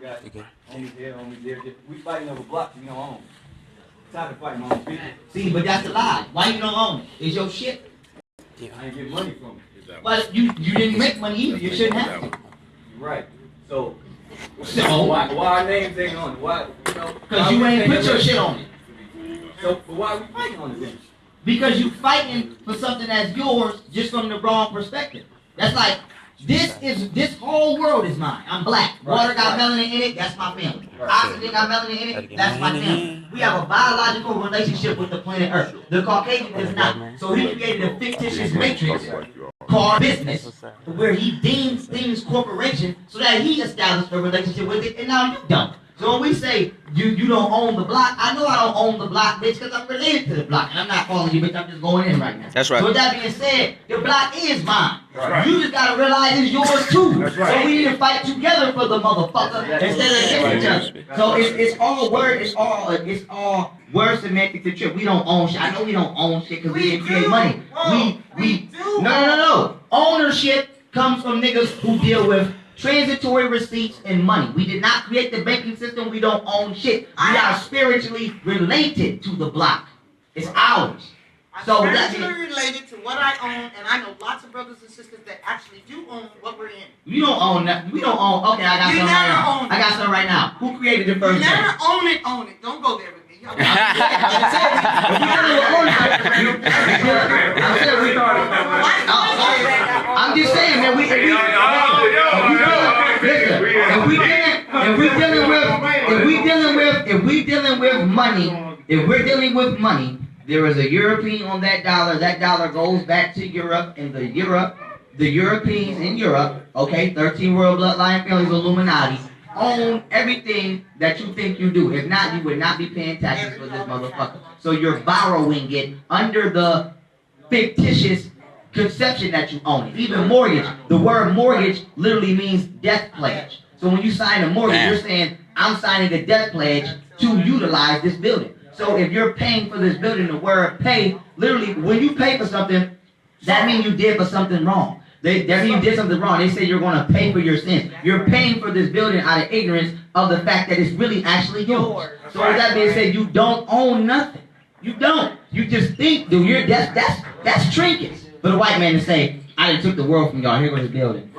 got homies here, homies there. We fighting over blocks we don't own. Time to fight my own people. See, but that's the lie. Why you don't own it? It's your shit. I ain't get money from it. Well, you didn't make money either. You shouldn't have to. You're right. So why our names ain't on it? Why, you know? Because you ain't put your shit on it. So but why are we fighting on it then? Because you fighting for something that's yours just from the wrong perspective. That's like, this whole world is mine. I'm black. Water got melanin in it, that's my family. Oxygen got melanin in it, that's my family. We have a biological relationship with the planet Earth. The Caucasian does not. So he created a fictitious matrix called business, where he deems things corporation so that he established a relationship with it, and now you don't. So when we say you don't own the block, I know I don't own the block, bitch, because I'm related to the block. And I'm not calling you, bitch, I'm just going in right now. That's right. So with that being said, the block is mine. Right. You just gotta realize it's yours too. That's right. So we need to fight together for the motherfucker instead of against each other. So it's all word, it's all word semantics and trip. We don't own shit. I know we don't own shit because we didn't create money. We do. No. Ownership comes from niggas who deal with transitory receipts and money. We did not create the banking system. We don't own shit. We are spiritually related to the block. It's ours. So spiritually related to what I own, and I know lots of brothers and sisters that actually do own what we're in. You don't own that. We don't own. Okay, I got some right now. I got some right now. Who created the first? You never own it. Don't go there with me. I'm just saying, man. If we're dealing with money, there is a European on that dollar. That dollar goes back to Europe, and the Europeans in Europe, okay, 13 world bloodline families, Illuminati, own everything that you think you do. If not, you would not be paying taxes for this motherfucker. So you're borrowing it under the fictitious conception that you own it. Even mortgage. The word mortgage literally means death pledge. So when you sign a mortgage, you're saying, I'm signing a death pledge to utilize this building. So if you're paying for this building, the word pay, literally, when you pay for something, that means you did for something wrong. That means you did something wrong. They say you're going to pay for your sins. You're paying for this building out of ignorance of the fact that it's really actually yours. So with that being said, you don't own nothing. You don't. You just think, dude, that's trinkets. For the white man to say, I done took the world from y'all, here goes the building.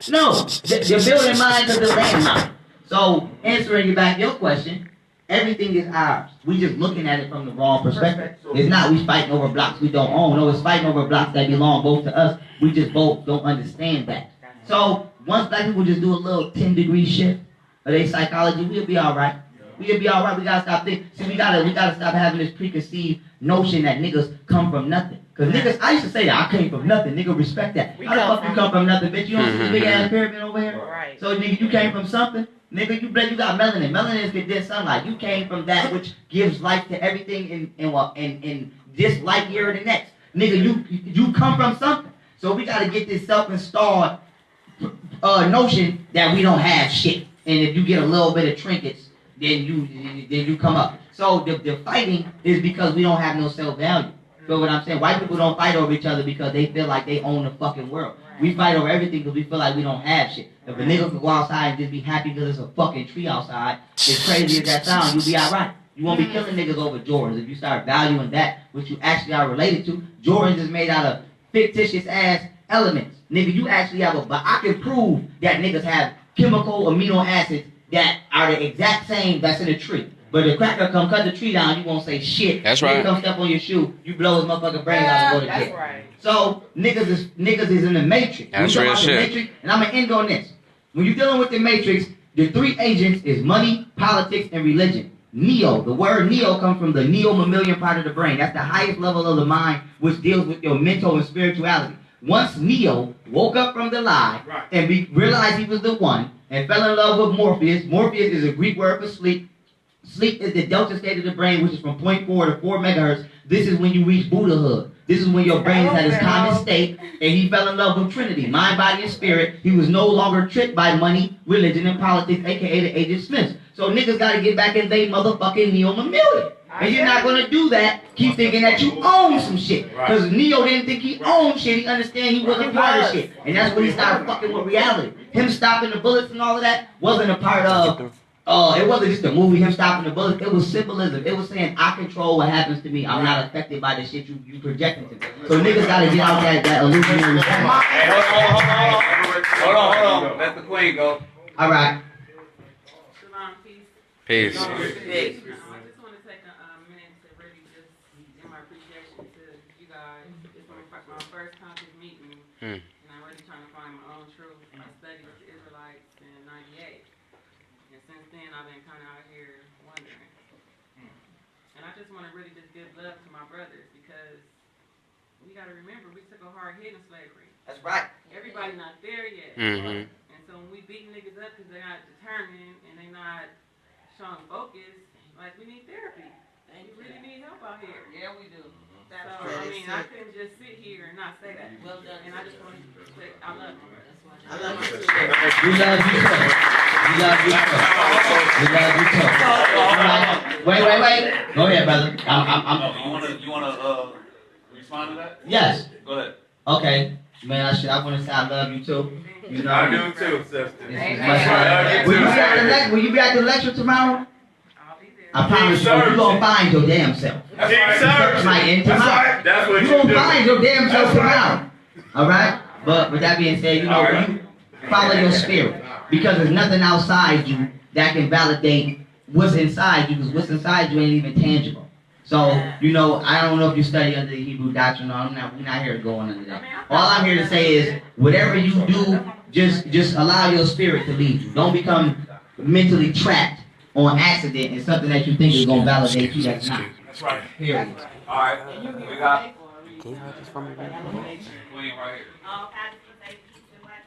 No, the building mine because the land mine. So answering you back your question, everything is ours. We just looking at it from the wrong perspective. It's not we fighting over blocks we don't own. No, it's fighting over blocks that belong both to us. We just both don't understand that. So once black people just do a little 10-degree shift of their psychology, we'll be all right. We'll be all right. We gotta stop thinking. See, we gotta stop having this preconceived notion that niggas come from nothing. Cause niggas, I used to say that I came from nothing. Nigga, respect that. How the fuck you come from nothing, bitch? You don't see the big ass pyramid over here? Right. So nigga, you came from something. Nigga, you got melanin. Melanin is condensed sunlight. You came from that which gives life to everything in this life year or the next. Nigga, you come from something. So we gotta get this self-installed notion that we don't have shit. And if you get a little bit of trinkets, then you come up. So the fighting is because we don't have no self-value. Feel what I'm saying? White people don't fight over each other because they feel like they own the fucking world. We fight over everything because we feel like we don't have shit. If a nigga could go outside and just be happy because there's a fucking tree outside, as crazy as that sounds, you'll be alright. You won't be killing niggas over Jordans. If you start valuing that, which you actually are related to, Jordans is made out of fictitious ass elements. Nigga, you actually have but I can prove that niggas have chemical amino acids that are the exact same that's in a tree. But the cracker come cut the tree down, you won't say shit. That's right. Come step on your shoe, you blow his motherfucking brains out and go to jail. That's right. So niggas is in the matrix. That's real shit. Matrix, and I'm gonna end on this. When you're dealing with the matrix, the three agents is money, politics, and religion. Neo, the word neo comes from the neo-mammalian part of the brain. That's the highest level of the mind, which deals with your mental and spirituality. Once Neo woke up from the lie and realized he was the one and fell in love with Morpheus. Morpheus is a Greek word for sleep. Sleep is the delta state of the brain, which is from 0.4 to 4 megahertz. This is when you reach Buddhahood. This is when your brain is at its common state, and he fell in love with Trinity, mind, body, and spirit. He was no longer tricked by money, religion, and politics, aka the Agent Smiths. So niggas gotta get back in they motherfucking neo-mammalian. And you're not gonna do that. Keep thinking that you own some shit. Because Neo didn't think he owned shit. He understand he wasn't part of shit. And that's when he started fucking with reality. Him stopping the bullets and all of that wasn't a part of, it wasn't just a movie, him stopping the bullets. It was symbolism. It was saying, I control what happens to me. I'm not affected by the shit you projecting to me. So niggas gotta get out that illusionary stuff. Hold on. Let the queen go. All right. Peace. I just want to take a minute to really just give my appreciation to you guys. It's my first conscious meeting, and I'm really trying to find my own truth. I studied with the Israelites in '98, and since then I've been kind of out here wondering. And I just want to really just give love to my brothers because we got to remember we took a hard hit in slavery. That's right. Everybody not there yet. And so when we beat niggas up because they're not determined and they're not showing focus, like we need therapy. And we really need help out here. Yeah, we do. So, I mean, I couldn't just sit here and not say that. Well done. And I just want to say, I love you. I love you too. We love you too. We love you too. We love you too. Wait. Go ahead, brother. You wanna respond to that? Yes. Go ahead. Okay. Man, I want to say I love you too. You know, I do too, sister. Will you be at the lecture tomorrow? I'll be there. I promise you, you're going to find your damn self. That's Right, tomorrow. That's what You're you going to do. find your damn self tomorrow. All right? But with that being said, you know, you follow your spirit. Because there's nothing outside you that can validate what's inside you, because what's inside you ain't even tangible. So, you know, I don't know if you study under the Hebrew doctrine. No, we're not here to go on under that. All I'm here to say is, whatever you do, just allow your spirit to lead you. Don't become mentally trapped on accident in something that you think is going to validate you. That's not. That's right. Period. All right. We got queen right here.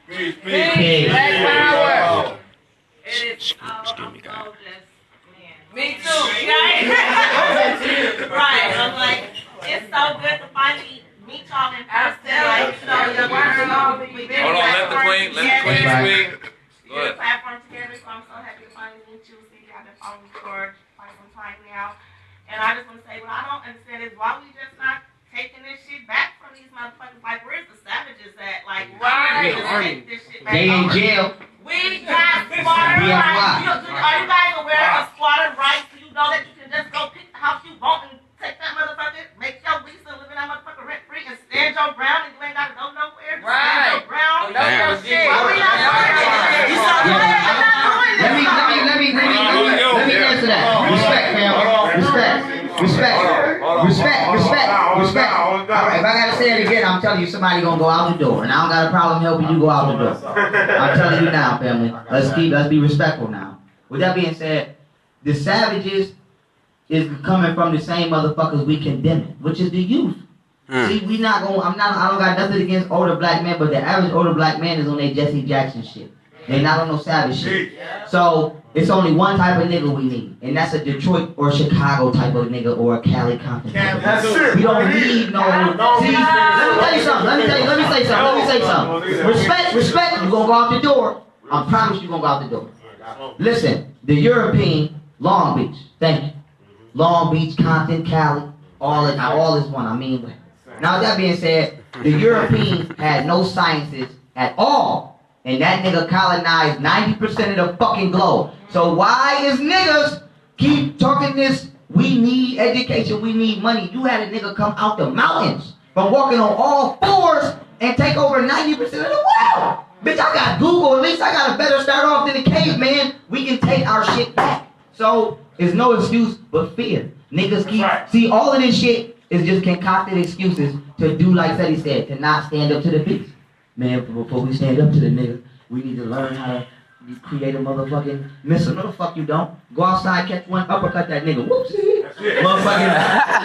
Peace, Peace. Black It is Me too. Right? Right. I'm like, it's so good to finally meet y'all in person. Like, you know, the world. Hold on, let the queen speak. Go We're a ahead. platform together, so I'm so happy to finally meet you. See, I've been following you for quite some time now. And I just want to say, what I don't understand is why we just not taking this shit back from these motherfuckers. Like, where's the savages at? Like, why take this shit back? They in jail. We got squatter rights. Are you guys aware of squatter rights? Do you know that you can just go pick the house you want and take that motherfucker, make your lease and live in that motherfucker rent free and stand your ground and you ain't gotta go nowhere? Stand your ground. Damn. Why we not doing that? You saw Let me answer that. Respect, fam. Respect. All right, if I gotta say it again, I'm telling you somebody gonna go out the door, and I don't got a problem helping you go out the door. I'm telling you now, family. Let's be respectful now. With that being said, the savages is coming from the same motherfuckers we condemn, which is the youth. See, I don't got nothing against older black men, but the average older black man is on their Jesse Jackson shit. They not on no savage shit. So it's only one type of nigga we need, and that's a Detroit or Chicago type of nigga or a Cali Compton. We don't need no. See, let me say something. Respect. You gonna go out the door. I promise you gonna go out the door. Listen, the European Long Beach. Thank you. Long Beach, Compton, Cali, all is one. I mean, now that being said, the Europeans had no sciences at all. And that nigga colonized 90% of the fucking globe. So why is niggas keep talking this, we need education, we need money? You had a nigga come out the mountains from walking on all fours and take over 90% of the world. Bitch, I got Google, at least I got a better start off than the caveman. We can take our shit back. So there's no excuse but fear. Niggas see all of this shit is just concocted excuses to do like Seti said, to not stand up to the beast. Man, before we stand up to the nigga, we need to learn how to create a motherfucking missile. No, the fuck you don't. Go outside, catch one, uppercut that nigga. Whoopsie. Motherfucking,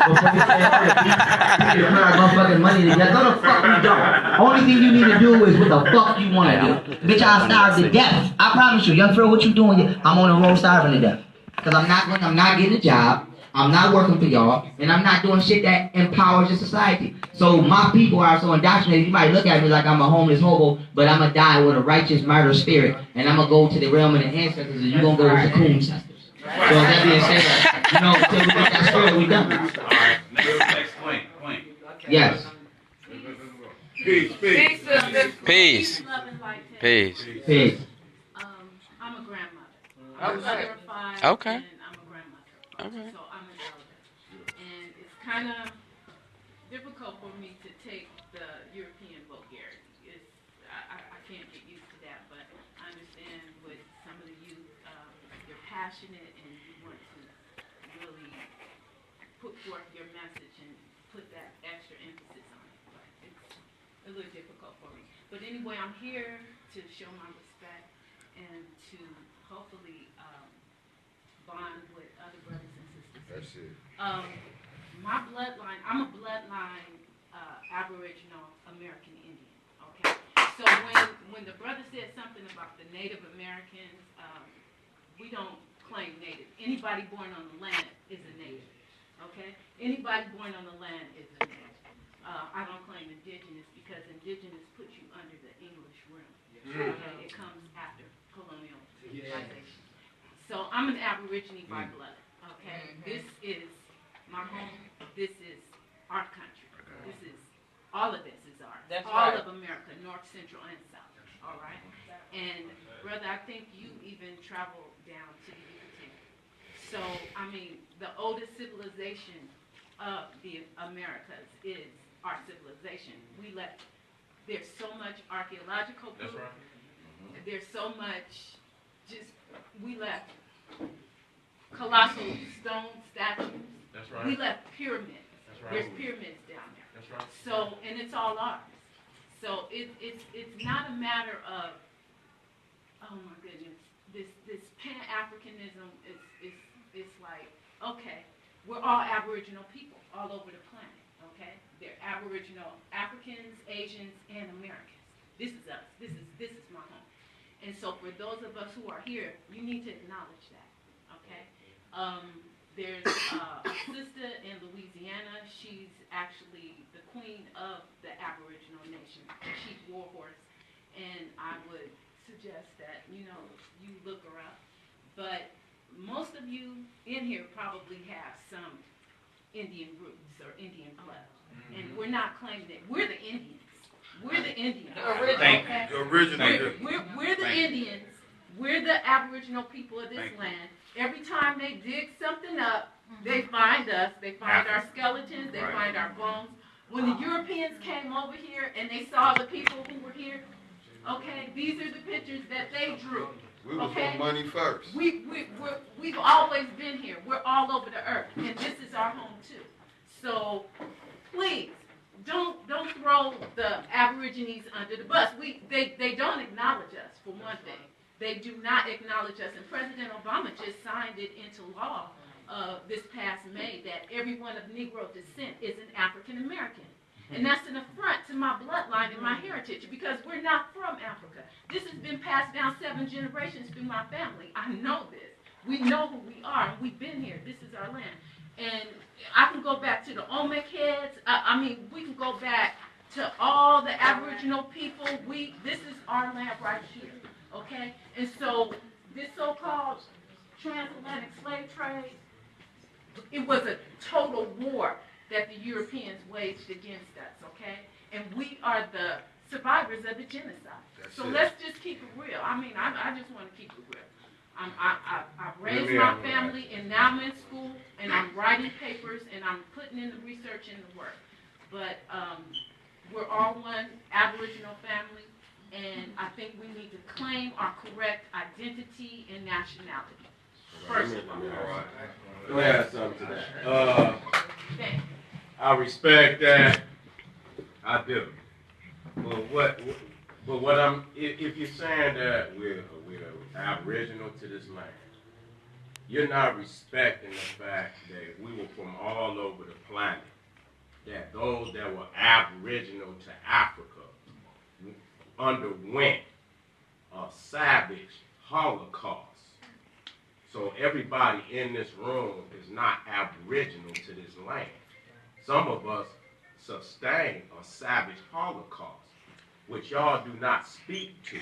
before we stand up to the beast, we need to put our motherfucking money together. No, the fuck you don't. Only thing you need to do is what the fuck you want to do. Bitch, I'll starve to death. I promise you, young Pharaoh, what you doing? I'm on the road starving to death. Because I'm not getting a job. I'm not working for y'all, and I'm not doing shit that empowers your society. So my people are so indoctrinated, you might look at me like I'm a homeless hobo, but I'm going to die with a righteous martyr spirit, and I'm going to go to the realm of the ancestors, and you're going to go with the coon ancestors. So that being said, you know, until we get that square, we done. All right, next point. Yes. Peace. Peace. Peace, love, and light. Peace. Peace. I'm a grandmother. I'm Okay. certified, Okay. and I'm a grandmother. Okay. So I'm an elder. And it's kind of difficult for me to take the European vulgarity. I can't get used to that, but I understand with some of the youth, you're passionate and you want to really put forth your message and put that extra emphasis on it. But it's a little difficult for me. But anyway, I'm here to show my respect and to hopefully bond with other brothers and sisters. That's it. My bloodline, I'm a bloodline Aboriginal American Indian, okay? So when the brother said something about the Native Americans, we don't claim Native. Anybody born on the land is a Native, okay? Anybody born on the land is a Native. I don't claim indigenous because indigenous puts you under the English realm. Okay? It comes after colonial civilization. So I'm an Aborigine by blood, okay? This is my home. This is our country. This is, all of this is ours. That's all right. of America, North, Central, and South, all right? And, brother, I think you even traveled down to the Yucatan. So, I mean, the oldest civilization of the Americas is our civilization. We left, there's so much archaeological proof. That's right. There's so much, just, we left colossal stone statues. That's We right. left pyramids. That's right. There's pyramids down there. That's right. So, and it's all ours. So it's not a matter of, oh my goodness, this Pan-Africanism is like, okay, we're all Aboriginal people all over the planet, okay? They're Aboriginal Africans, Asians, and Americans. This is us. This is my home. And so for those of us who are here, you need to acknowledge that, okay? There's a sister in Louisiana. She's actually the queen of the Aboriginal nation, the chief war horse. And I would suggest that, you know, you look her up. But most of you in here probably have some Indian roots or Indian blood. And we're not claiming it. We're the Indians. We're the Indians. Thank okay? you. Original. We're the Indians. We're the Aboriginal people of this land. Every time they dig something up, they find us. They find our skeletons. They find our bones. When the Europeans came over here and they saw the people who were here, okay, these are the pictures that they drew. We was Okay. on money first. We've always been here. We're all over the earth, and this is our home too. So please don't throw the Aborigines under the bus. They don't acknowledge us, for one thing. They do not acknowledge us, and President Obama just signed it into law this past May that everyone of Negro descent is an African American. And that's an affront to my bloodline and my heritage because we're not from Africa. This has been passed down 7 generations through my family. I know this. We know who we are, and we've been here. This is our land. And I can go back to the Olmec heads. I mean, we can go back to all the Aboriginal people. This is our land right here, okay? And so this so-called transatlantic slave trade, it was a total war that the Europeans waged against us, okay? And we are the survivors of the genocide. So let's just keep it real. I mean, I just want to keep it real. I've raised my family, and now I'm in school, and I'm writing papers, and I'm putting in the research and the work. But we're all one Aboriginal family, and I think we need to claim our correct identity and nationality. First of all. Let me add something to that. Thank you. I respect that. I do. But what I'm, if you're saying that we're Aboriginal to this land, you're not respecting the fact that we were from all over the planet. That those that were Aboriginal to Africa underwent a savage Holocaust. So everybody in this room is not Aboriginal to this land. Some of us sustained a savage Holocaust, which y'all do not speak to.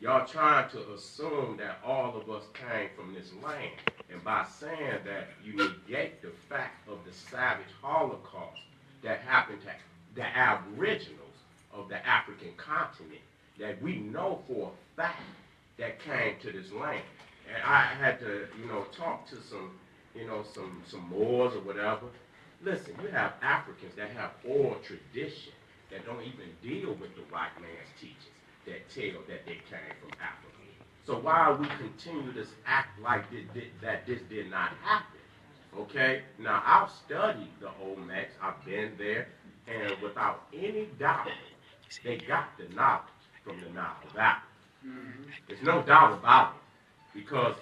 Y'all trying to assume that all of us came from this land. And by saying that, you negate the fact of the savage Holocaust that happened to the aboriginals of the African continent that we know for a fact that came to this land. And I had to, talk to some Moors or whatever. Listen, you have Africans that have oral tradition that don't even deal with the white man's teachings that tell that they came from Africa. So why we continue to act like that this did not happen? Okay? Now, I've studied the Olmecs. I've been there. And without any doubt, they got the knowledge from the Nile Valley. There's no doubt about it. Because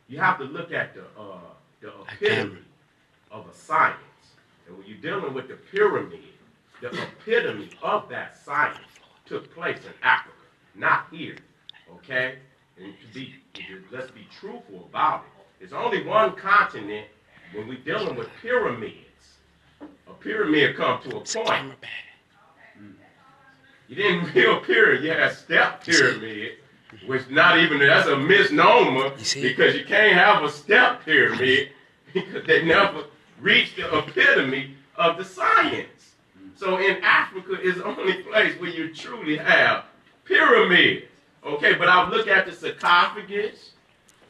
you have to look at the epitome of a science. And when you're dealing with the pyramid, the epitome of that science took place in Africa, not here. Okay? And let's be truthful about it. There's only one continent when we're dealing with pyramids. A pyramid comes to a point. You didn't build a pyramid, you had a step pyramid, which not even, that's a misnomer, because you can't have a step pyramid because they never reached the epitome of the science. So in Africa is the only place where you truly have pyramids. Okay, but I've looked at the sarcophagus,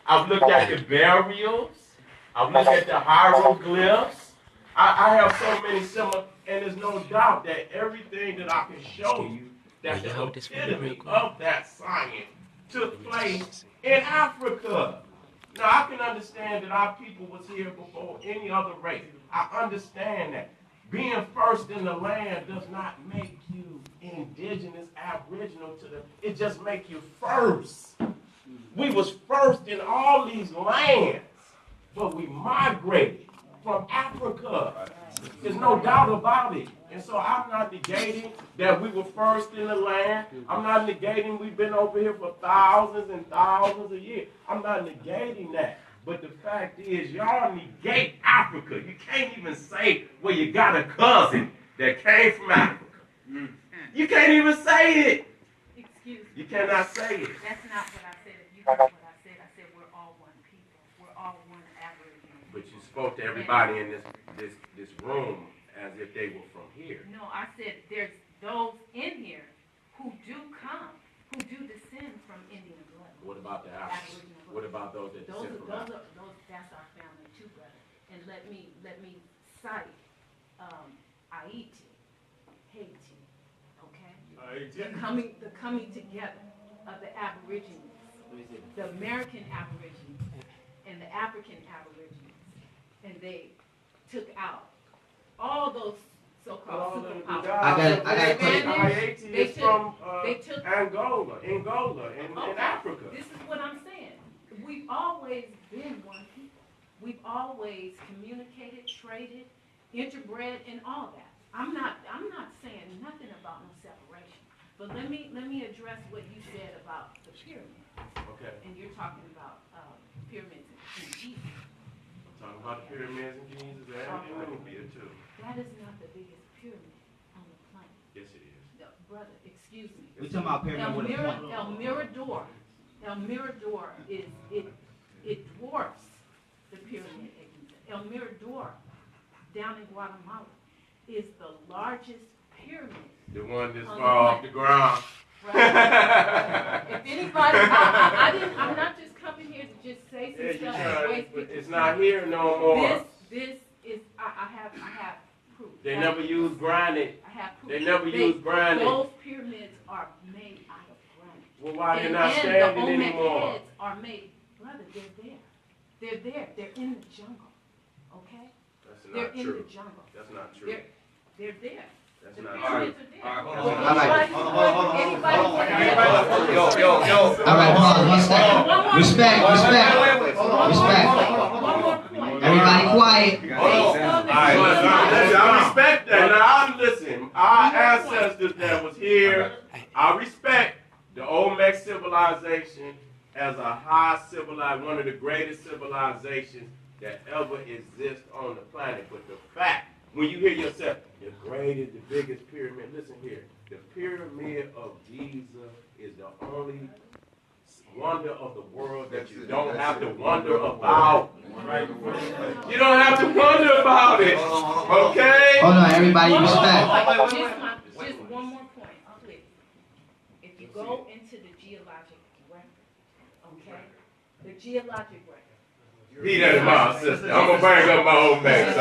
I've looked at the burials, I've looked at the hieroglyphs. I have so many similar, and there's no doubt that everything that I can show you, that the epitome of that science took place in Africa. Now, I can understand that our people was here before any other race. I understand that. Being first in the land does not make you indigenous, aboriginal to the, it just makes you first. We was first in all these lands, but we migrated from Africa. There's no doubt about it. And so I'm not negating that we were first in the land. I'm not negating we've been over here for thousands and thousands of years. I'm not negating that. But the fact is, y'all negate Africa. You can't even say, well, you got a cousin that came from Africa. You can't even say it. Excuse me. You cannot say it. That's not what I said. If you heard what I said we're all one people. We're all one Aboriginal. But you spoke to everybody in this room as if they were from here. No, I said there's those in here who do come, who do descend from Indian blood. What about the Africans? Aboriginal blood. What about those that descend from Africa? That's our family too, brother. And let me cite Haiti, okay? The coming together of the Aborigines, the American Aborigines and the African Aborigines, and they took out all those so-called superpowers. I got Haiti is from Angola, and Africa. This is what I'm saying. We've always been one people. We've always communicated, traded, interbred, and all that. I'm not saying nothing about no separation. But let me address what you said about the pyramids. Okay. And you're talking about pyramids in Egypt. I'm talking about the pyramids in Giza and Nubia too. That is not the biggest pyramid on the planet. Yes, it is. No, brother, excuse me. We talking about pyramid with a point. El Mirador is it dwarfs the pyramid at Giza. El Mirador down in Guatemala is the largest pyramid. The one that's far off the ground. Right. If anybody, I'm not just coming here to just say some stuff and waste people's It's not here no more. This is, I have proof. They never use granite. I have proof. They never use granite. Those pyramids are made out of granite. Well, why they're not And standing the anymore? heads are made, brother, they're there. They're there. They're in the jungle. Okay? That's They're not in true. the jungle. That's not true. They're there. That's The not pyramids true. are there. All right, hold on. Anybody? Yo. All right, pause, 1 second. Respect. One more point. Everybody quiet. I respect that. Now, listen, our ancestors that was here, I respect the Olmec civilization as a high civilization, one of the greatest civilizations that ever exist on the planet. But the fact, when you hear yourself, the greatest, the biggest pyramid, listen here, the pyramid of Giza is the only wonder of the world that you don't have to wonder about. You don't have to wonder about it. Okay? Hold on, everybody respect. Just one more point, please. If you go into the geologic record, okay? The geologic record. He doesn't my sister. I'm gonna bring up my old man. So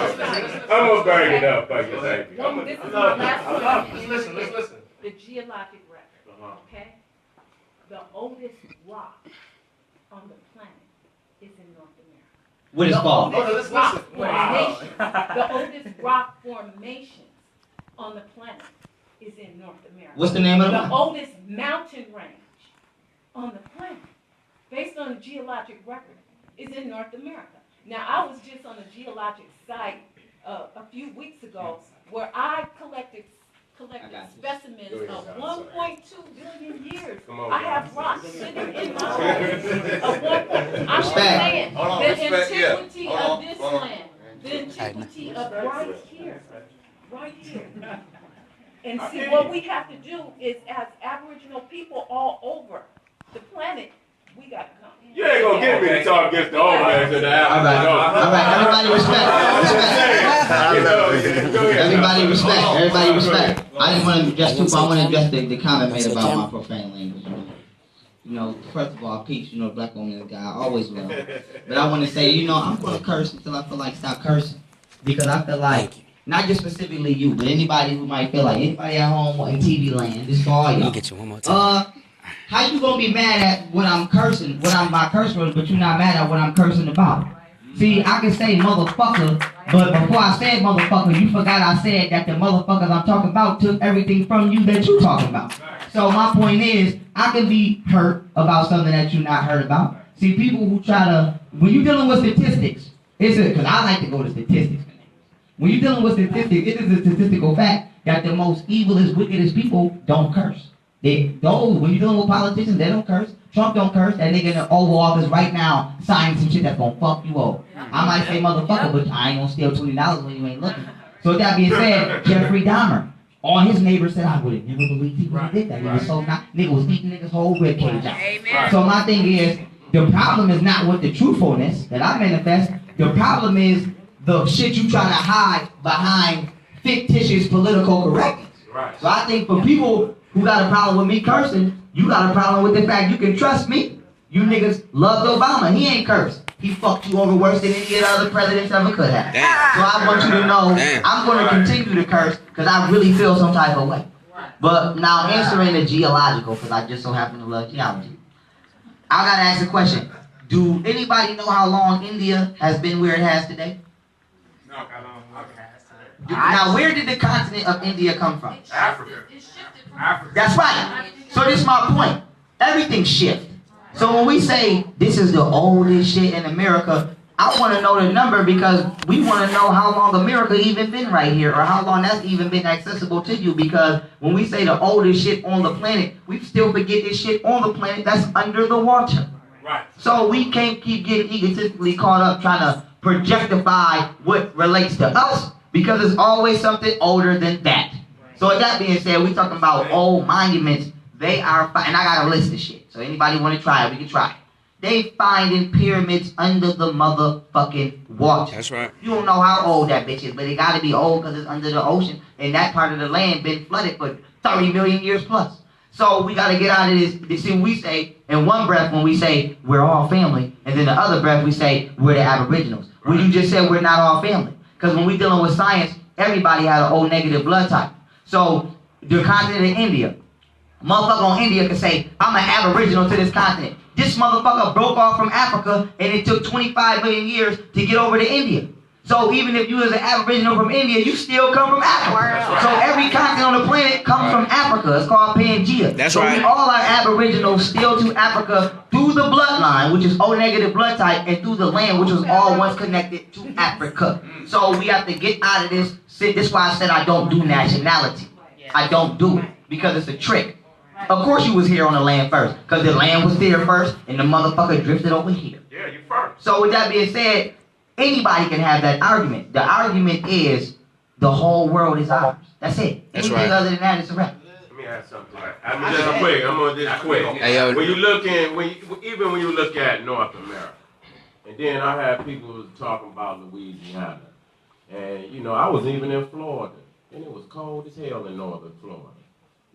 I'm gonna bring it up for you, thank you. This is my last point. Let's listen. The geologic record, okay? The oldest rock on the planet is in North America. What is called? The oldest rock formations on the planet is in North America. What's the name of the it? oldest mountain range on the planet, based on the geologic record, is in North America. Now, I was just on a geologic site a few weeks ago where I collected specimens of 1.2 billion years. I have rocks sitting in my home of 1. I'm just saying the antiquity of this land, the antiquity of right here. And see, what we have to do is, as Aboriginal people all over the planet, we got to come. You ain't gonna get me to talk against the old man to the All right, everybody respect. Everybody respect. I didn't want to address too, but I want to address the comment made about my profane language. You know, first of all, peace, you know, black woman is a guy I always will. But I want to say, you know, I'm going to curse until I feel like stop cursing. Because I feel like, not just specifically you, but anybody who might feel like, anybody at home in TV land, this is for all y'all. Let me get you one more time. How you gonna be mad at what I'm cursing, what I'm my curse words, but you're not mad at what I'm cursing about? See, I can say motherfucker, but before I said motherfucker, you forgot I said that the motherfuckers I'm talking about took everything from you that you're talking about. So my point is, I can be hurt about something that you're not hurt about. See, people who try to, when you're dealing with statistics, because I like to go to statistics. When you're dealing with statistics, it is a statistical fact that the most evilest, wickedest people don't curse. When you're dealing with politicians, they don't curse. Trump don't curse. That nigga in the Oval Office right now signing some shit that's gonna fuck you over. I might say motherfucker, but I ain't gonna steal $20 when you ain't looking. So with that being said, Jeffrey Dahmer, all his neighbors said, I would have never believed he would have did that. He was so not, nigga was eating niggas whole rib cage out. So my thing is, the problem is not with the truthfulness that I manifest. The problem is the shit you trying to hide behind fictitious political correctness. So I think for people who got a problem with me cursing, you got a problem with the fact you can trust me. You niggas loved Obama. He ain't cursed. He fucked you over worse than any of the other presidents ever could have. Damn. So I want you to know I'm going to continue to curse because I really feel some type of way. But now answering the geological, because I just so happen to love geology. I got to ask a question. Do anybody know how long India has been where it has today? No, I don't. Now, where did the continent of India come from? Africa. That's right. So this is my point. Everything shifts. So when we say this is the oldest shit in America, I want to know the number because we want to know how long America even been right here or how long that's even been accessible to you, because when we say the oldest shit on the planet, we still forget this shit on the planet that's under the water. Right. So we can't keep getting egotistically caught up trying to projectify what relates to us, because it's always something older than that. So with that being said, we talking about old monuments. They are, and I got a list of shit. So anybody want to try it, we can try it. They finding pyramids under the motherfucking water. That's right. You don't know how old that bitch is, but it got to be old because it's under the ocean, and that part of the land been flooded for 30 million years plus. So we got to get out of this. See, we say in one breath when we say we're all family, and then the other breath we say we're the Aboriginals. Well, you just said we're not all family. Because when we dealing with science, everybody had an O negative blood type. So the continent of India, motherfucker on India can say, I'm an Aboriginal to this continent. This motherfucker broke off from Africa and it took 25 million years to get over to India. So even if you was an Aboriginal from India, you still come from Africa. So every continent on the planet comes from Africa. It's called Pangea. That's so right. we all are Aboriginals still to Africa through the bloodline, which is O negative blood type, and through the land, which was all once connected to Africa. So we have to get out of this. This is why I said I don't do nationality. I don't do it because it's a trick. Of course you was here on the land first, because the land was there first, and the motherfucker drifted over here. Yeah, you first. So with that being said, anybody can have that argument. The argument is the whole world is ours. That's it. That's Anything right. other than that is a wrap. Let me add something to that. I'm just quick. I'm gonna just quick. When you look even when you look at North America, and then I had people talking about Louisiana, and you know I was even in Florida, and it was cold as hell in northern Florida.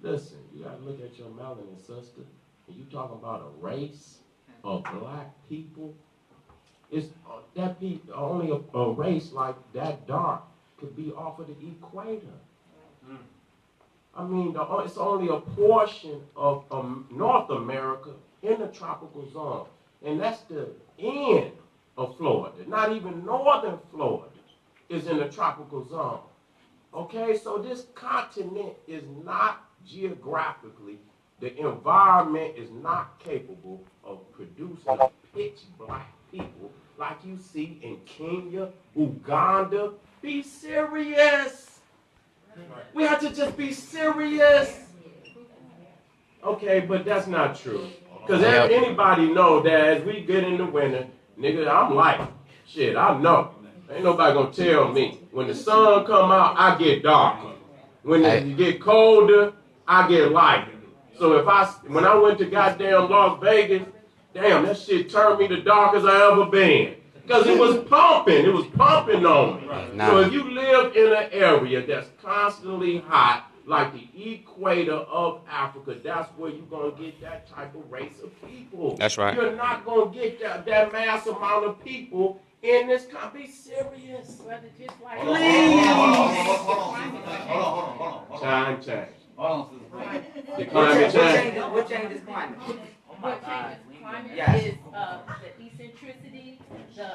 Listen, you gotta look at your melanin sister, and you talking about a race of black people. It's that people only a race like that dark could be off of the equator. I mean, it's only a portion of North America in the tropical zone. And that's the end of Florida. Not even northern Florida is in the tropical zone. Okay, so this continent is not geographically, the environment is not capable of producing pitch black people like you see in Kenya, Uganda. Be serious. We have to just be serious. Okay, but that's not true. Because anybody know that as we get in the winter, nigga, I'm light. Shit, I know. Ain't nobody gonna tell me. When the sun come out, I get darker. When it get colder, I get lighter. So when I went to goddamn Las Vegas, damn, that shit turned me the darkest I ever been. Because it was pumping. It was pumping on me. So if you live in an area that's constantly hot, like the equator of Africa, that's where you're going to get that type of race of people. That's right. You're not going to get that mass amount of people in this country. Be serious. Brother, just like Hold on. Time change. Hold on, The climate change. What changes climate? what changes climate Yes. is the eccentricity, the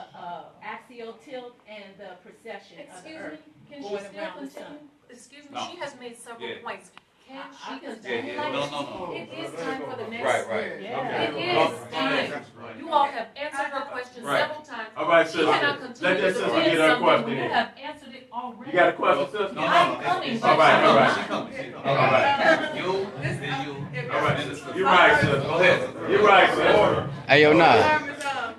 axial tilt, and the precession of the Excuse Earth me, can she going still around the sun. continue? Excuse me, No. she has made several points. Can she I continue? Yeah, no. It is time for the next. Right. Yeah. It is time. You all have answered her question several times. All right, She sister. cannot Let continue that to sister defend get her something question when you in. have answered it already. You got a question, sister? No. I'm coming. All right. She coming. All right. You, then you. All right. You're right, sister. Go ahead. You're right, sister. Hey, yo, nah. Down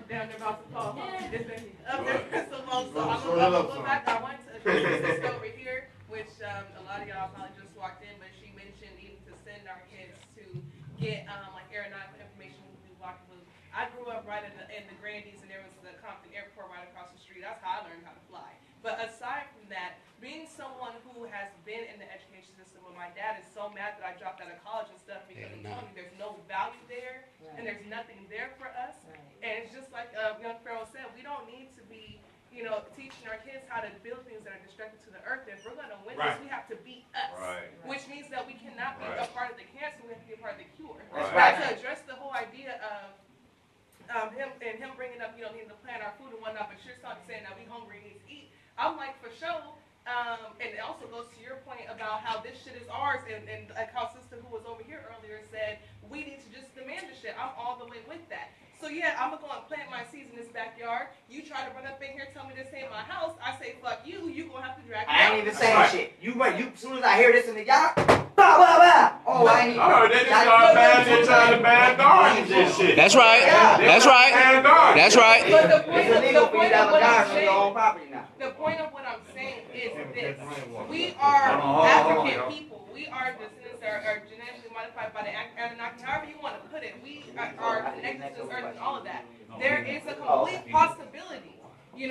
there about to fall. This baby up there so long, so I'm gonna go back. I went to a sister over here, which a lot of y'all probably just walked in, but she mentioned even to send our kids to get like aeronautical information when we do walking boots. I grew up right in the Grandies, and there was the Compton Airport right across the street. That's how I learned how to fly. But aside from that, being someone who has been in the education system, when my dad is so mad that I dropped out of college and stuff because he told me there's no value there and there's nothing there for us. And it's just like young Pharaoh said, we don't need to be, teaching our kids how to build things that are destructive to the earth. If we're going to win this, we have to be us. Which means that we cannot be a part of the cancer, we have to be a part of the cure. To address the whole idea of him bringing up, needing to plan our food and whatnot, but you're saying that we hungry and need to eat. I'm like, for sure. And it also goes to your point about how this shit is ours, and like how sister who was over here earlier said, we need to just demand the shit. I'm all the way with that. So yeah, I'm gonna go and plant my seeds in this backyard. You try to run up in here, tell me this ain't my house. I say, fuck you. You gonna have to drag me I out. ain't even saying shit. You as soon as I hear this in the yard, blah blah blah. Oh, I ain't even. I heard they just started trying to ban gardens and shit. That's right. That's right. That's right. But the It's illegal for you to have a garden on your own property now. The point of what I'm saying is this. We are African people. We are descendants that are genetically modified by the Anunnaki, however you want to put it. We are connected to this earth and all of that. There is a complete possibility. In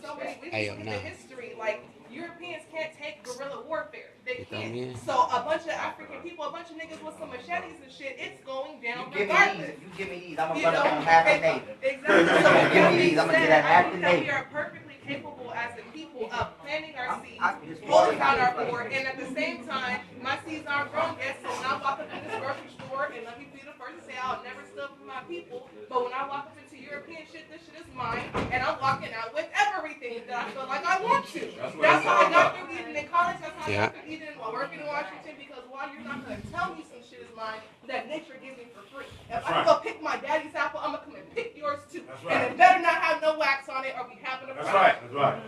so many we see the history, like Europeans can't take guerrilla warfare. They can't. So a bunch of African people, a bunch of niggas with some machetes and shit, it's going down regardless. You give me these, I'm gonna run up on half the neighbor. Exactly. So You give me these, I'm gonna get that half the we neighbor. are perfectly capable as a people of planting our seeds, holding down our board, and at the same time, my seeds aren't grown yet, so when I walk up in this grocery store, and let me be the first to say I'll never steal from my people, but when I walk up into European shit, this shit is mine, and I'm walking out with everything that I feel like I want to. That's how I got through Eden in college, that's how I got through Eden while working in Washington, because while you're not going to tell me some shit is mine, that nature gives me for free. If I go pick my daddy's apple, I'm going to come and pick yours too. And it better not have no wax on it or we having a problem. That's right.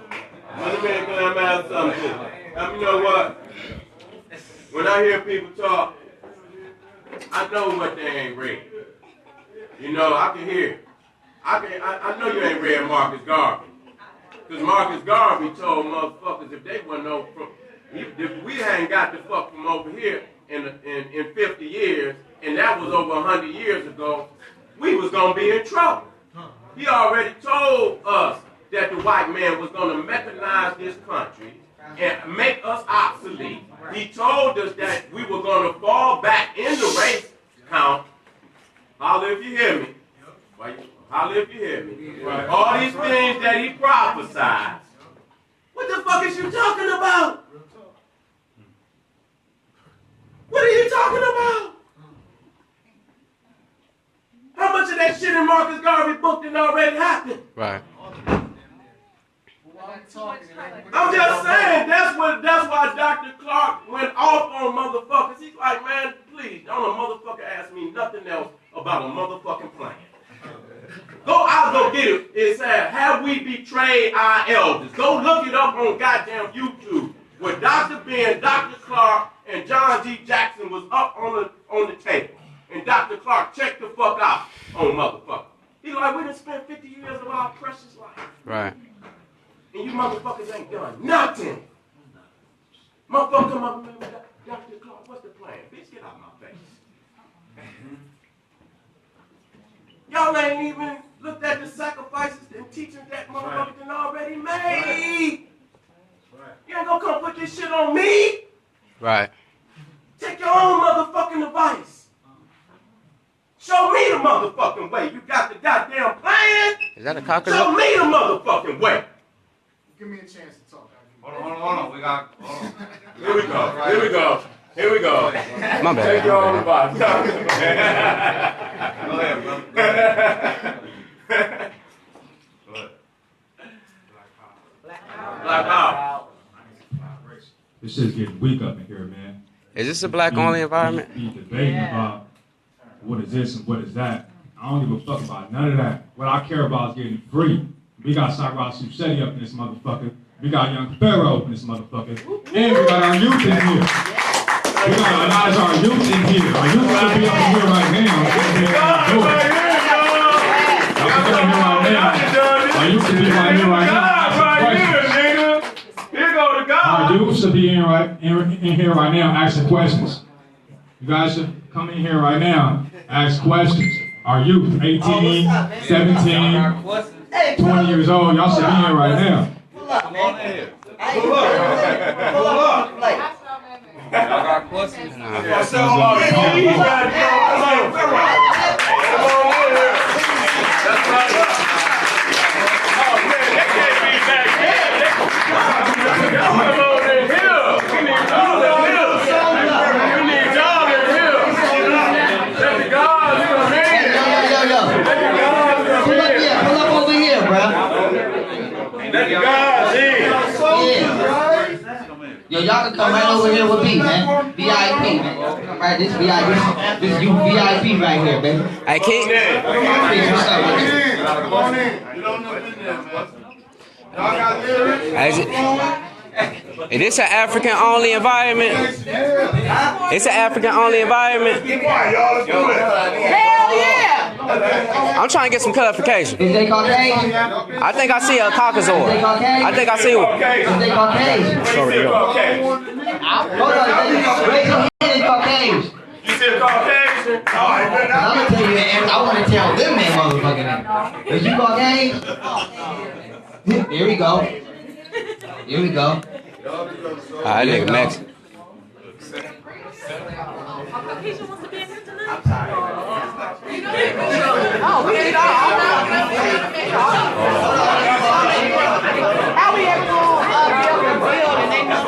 Let me make a man something. You know what? When I hear people talk, I know what they ain't read. I can hear it. I know you ain't read Marcus Garvey. Because Marcus Garvey told motherfuckers if they want to know if we ain't got the fuck from over here, in 50 years, and that was over 100 years ago, we was going to be in trouble. He already told us that the white man was going to mechanize this country and make us obsolete. He told us that we were going to fall back in the race count. Holler if you hear me. Holler if you hear me. All these things that he prophesied. What the fuck is you talking about? What are you talking about? How much of that shit in Marcus Garvey's book did already happen? Right. I'm just saying, that's why Dr. Clark went off on motherfuckers. He's like, man, please, don't a motherfucker ask me nothing else about a motherfucking plan. I'll go get it. It said, have we betrayed our elders? Go look it up on goddamn YouTube. Where Dr. Ben, Dr. Clark, and John G. Jackson was up on the table. And Dr. Clark checked the fuck out on motherfucker. He's like, we done spent 50 years of our precious life. Right. And you motherfuckers ain't done nothing. Motherfucker come up and remember, Dr. Clark, what's the plan? Bitch, get out of my face. Y'all ain't even looked at the sacrifices and teachings that motherfuckers done already made. You ain't gonna come put this shit on me. Right. Take your own motherfucking advice. Show me the motherfucking way. You got the goddamn plan. Is that a cockroach? Show me the motherfucking way. Give me a chance to talk. Hold on. We got. Here we go. My bad. Take your own advice. Go ahead, brother. Go ahead. Black power. This shit's getting weak up in here, man. Is this a black-only environment? Be debating about what is this and what is that. I don't give a fuck about none of that. What I care about is getting free. We got Sara Seti up in this motherfucker. We got young Pharaoh up in this motherfucker. And we got our youth in here. We got a lot of our youth in here. Our youth should be up in here right now. Our youth should be right here right now. Here go the God. Our youth should be in here right now asking questions. You guys should come in here right now, ask questions. Our youth, 18, 17, 20 years old, y'all should be here right now. Pull up. Y'all got questions? Yo, y'all can come right over here with me, man. VIP, man. Come right, this VIP, this you VIP right here, man. Hey, King. What's up, man? Come on in. You don't know this, man. Y'all got lyrics? Is this an African-only environment? It's an African-only environment? Hell yeah! I'm trying to get some clarification. Is they Caucasian? I think I see a Caucasoid. I think I see one. Is they Caucasian? Hold on, raise your hand in Caucasian. You see a Caucasian? I'm gonna tell you that. I want to tell them that motherfucking name. Is you Caucasian? Here we go. Here we go. That nigga Mexican. Caucasian wants to be in here tonight? Oh, we need all. How we ever gonna build and they know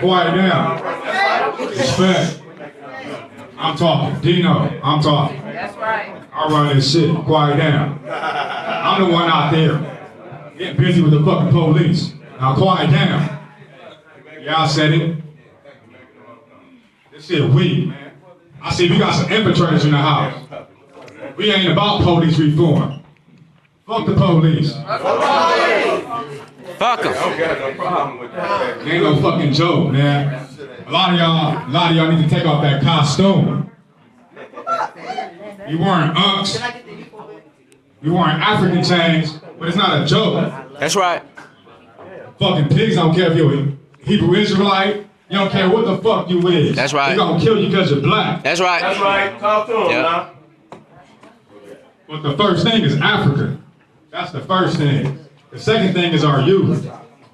Quiet down. Respect. I'm talking. Dino, I'm talking. That's right. I run this shit. Quiet down. I'm the one out there getting busy with the fucking police. Now quiet down. Y'all said it. This shit weak, man. I see we got some infiltrators in the house. We ain't about police reform. Fuck the police. Fuck them. Ain't no fucking joke, man. A lot of y'all need to take off that costume. You wearing Ups. You wearing African chains, but it's not a joke. That's right. Fucking pigs don't care if you're a Hebrew Israelite. You don't care what the fuck you is. That's right. They're gonna kill you because you're black. That's right. That's right. Talk to him now. But the first thing is Africa. That's the first thing. The second thing is our youth.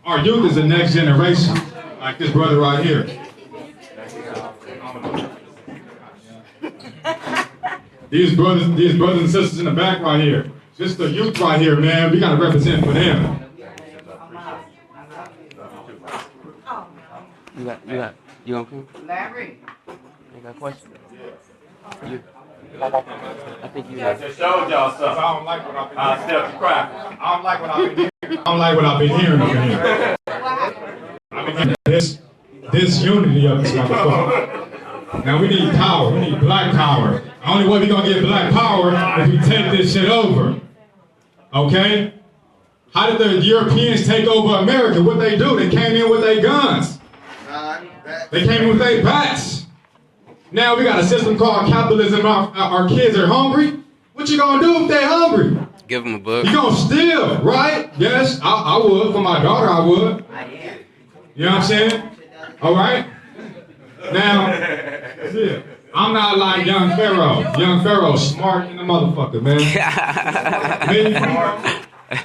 Our youth is the next generation. Like this brother right here. These brothers and sisters in the back right here. This the youth right here, man. We gotta represent for them. You gonna come? Larry. You got a question? You. I think you. I just showed y'all something. I don't like what I've been hearing. Step the crack. I don't like what I've been hearing. I don't like what I've been hearing over here. I've been hearing this unity of this motherfucker. Now we need power. We need black power. The only way we gonna get black power is we take this shit over. Okay? How did the Europeans take over America? What they do? They came in with their guns. They came in with their bats. Now we got a system called capitalism. Our kids are hungry. What you gonna do if they're hungry? Give them a book. You gonna steal, right? Yes, I would. For my daughter, I would. You know what I'm saying? All right? Now, yeah, I'm not like young Pharaoh. Young Pharaoh, smart in the motherfucker, man. Me,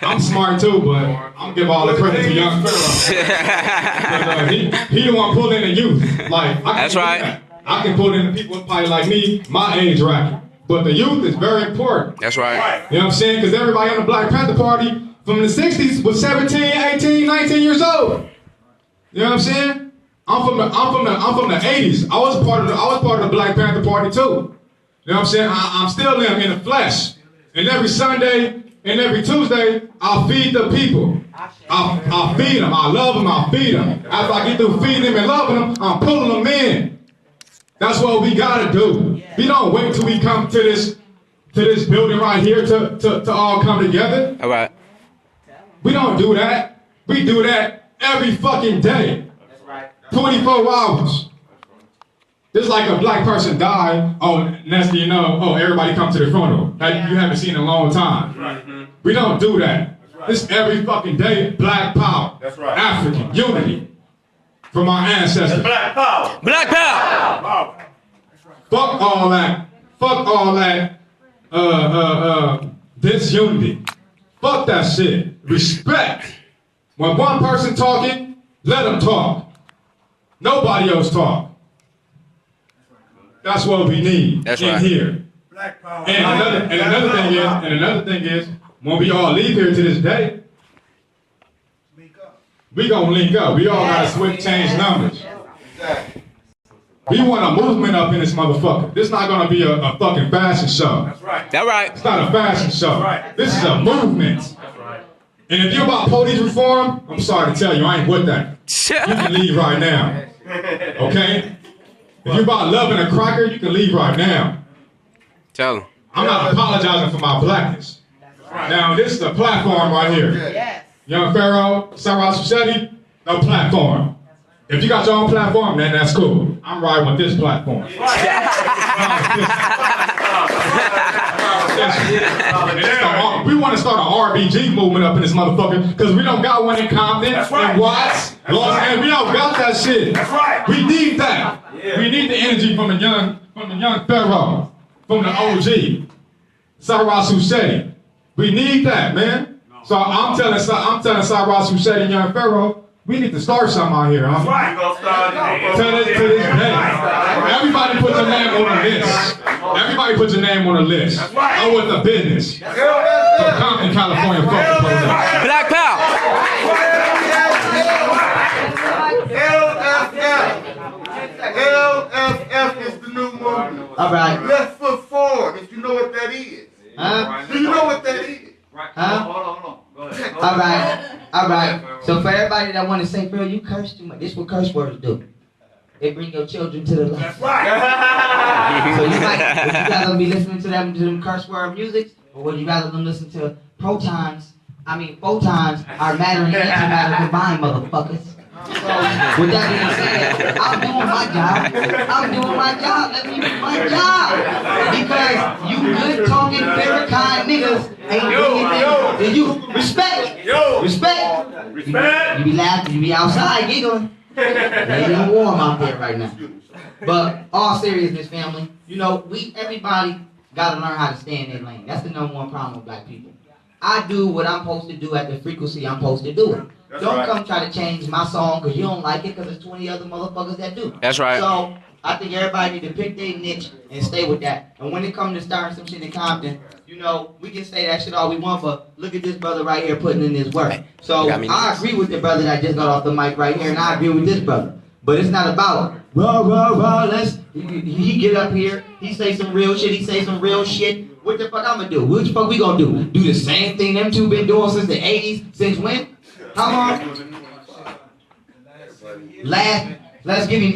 I'm smart too, but I'm gonna give all the credit to young Pharaoh. He the one pulling in the youth. Like, that's right. I can pull in the people probably like me, my age bracket. But the youth is very important. That's right. You know what I'm saying? Because everybody in the Black Panther Party from the 60s was 17, 18, 19 years old. You know what I'm saying? I'm from the 80s. I was part of the Black Panther Party too. You know what I'm saying? I'm still in the flesh. And every Sunday and every Tuesday, I'll feed the people. I'll feed them. I love them. I'll feed them. After I get through feeding them and loving them, I'm pulling them in. That's what we gotta do. We don't wait till we come to this building right here to all come together. All right. We don't do that. We do that every fucking day. 24 hours. Just like a black person died, next thing you know, everybody come to the funeral. That you haven't seen in a long time. We don't do that. It's every fucking day, black power. That's right. African unity from our ancestors. Black power. Black power. Fuck all that. Fuck all that. Disunity. Fuck that shit. Respect. When one person talking, let them talk. Nobody else talk. That's what we need in here. Black power. And another thing is, when we all leave here to this day, we gonna link up. We all gotta switch, change numbers. We want a movement up in this motherfucker. This not gonna be a fucking fashion show. That's right. That's right. It's not a fashion show. Right. This is a movement. That's right. And if you're about police reform, I'm sorry to tell you, I ain't with that. You can leave right now. Okay? If you're about loving a cracker, you can leave right now. Tell them. I'm not apologizing for my blackness. Now, this is a platform right here. Yes. Young Pharaoh, Sara, Seti, no platform. If you got your own platform, then that's cool. I'm riding with this platform. We want to start an RBG movement up in this motherfucker because we don't got one in Compton, in Watts, Los Angeles. We don't got that shit. That's right. We need that. Yeah. We need the energy from the young Pharaoh, from the OG, Sara, Seti. We need that, man. So I'm telling Sara, Seti, and young Pharaoh, we need to start something out here, huh? That's right. We're gonna start To this day. Everybody put your name on the list. Everybody put your name on the list. That's right. I'm with the business. From Compton, California, fuck the police. Black power. LFF is the new movement. All right. Left foot forward, if you know what that is. Huh? Do you know what that is? Huh? Hold on. Go ahead. All right. So for everybody that want to say, Pharaoh, you curse too much. This is what curse words do. They bring your children to the light. That's right. So would you rather be listening to them curse word music, or would you rather them listen to photons are matter and antimatter combined, motherfuckers? So with that being said, I'm doing my job. Let me do my job. Because you good talking, Farrakhan niggas ain't doing anything. And you respect. Respect. You be laughing, you be outside giggling. It ain't no warm out there right now. But all seriousness, family, you know, everybody gotta learn how to stay in their lane. That's the number one problem with black people. I do what I'm supposed to do at the frequency I'm supposed to do it. Don't come try to change my song because you don't like it because there's 20 other motherfuckers that do. That's right. So I think everybody need to pick their niche and stay with that. And when it comes to starting some shit in Compton, you know, we can say that shit all we want, but look at this brother right here putting in his work. So I agree with the brother that just got off the mic right here, and I agree with this brother. But it's not about rah, rah, rah, he get up here, he say some real shit, he say some real shit. What the fuck I'm gonna do? What the fuck we gonna do? Do the same thing them two been doing since the 80s? Since when? How long? Let's give him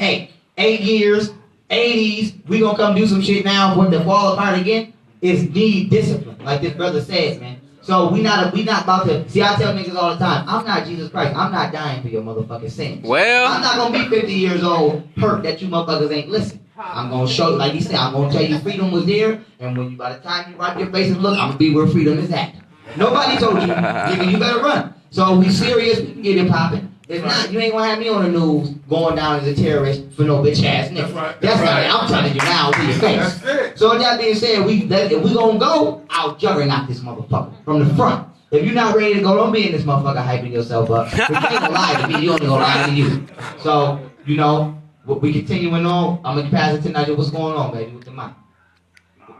8 years, 80s. We gonna come do some shit now for it to fall apart again. It's need discipline, like this brother said, man. So we not about to, see, I tell niggas all the time, I'm not Jesus Christ. I'm not dying for your motherfucking sins. Well, I'm not gonna be 50 years old, hurt that you motherfuckers ain't listen. I'm gonna show you, like he said, I'm gonna tell you freedom was there, and when you, by the time you wipe your face and look, I'm gonna be where freedom is at. Nobody told you, nigga, you better run. So we serious, we can get it popping. If not, you ain't gonna have me on the news going down as a terrorist for no bitch ass nigga. That's not it. I'm telling you now to your face. So with that being said, if we gonna go, I'll juggernaut this motherfucker from the front. If you're not ready to go, don't be in this motherfucker hyping yourself up. Cause you ain't gonna lie to me, you only gonna lie to you. So, you know, we continuing on. I'm gonna pass it to Nigel. What's going on, baby, with the mic?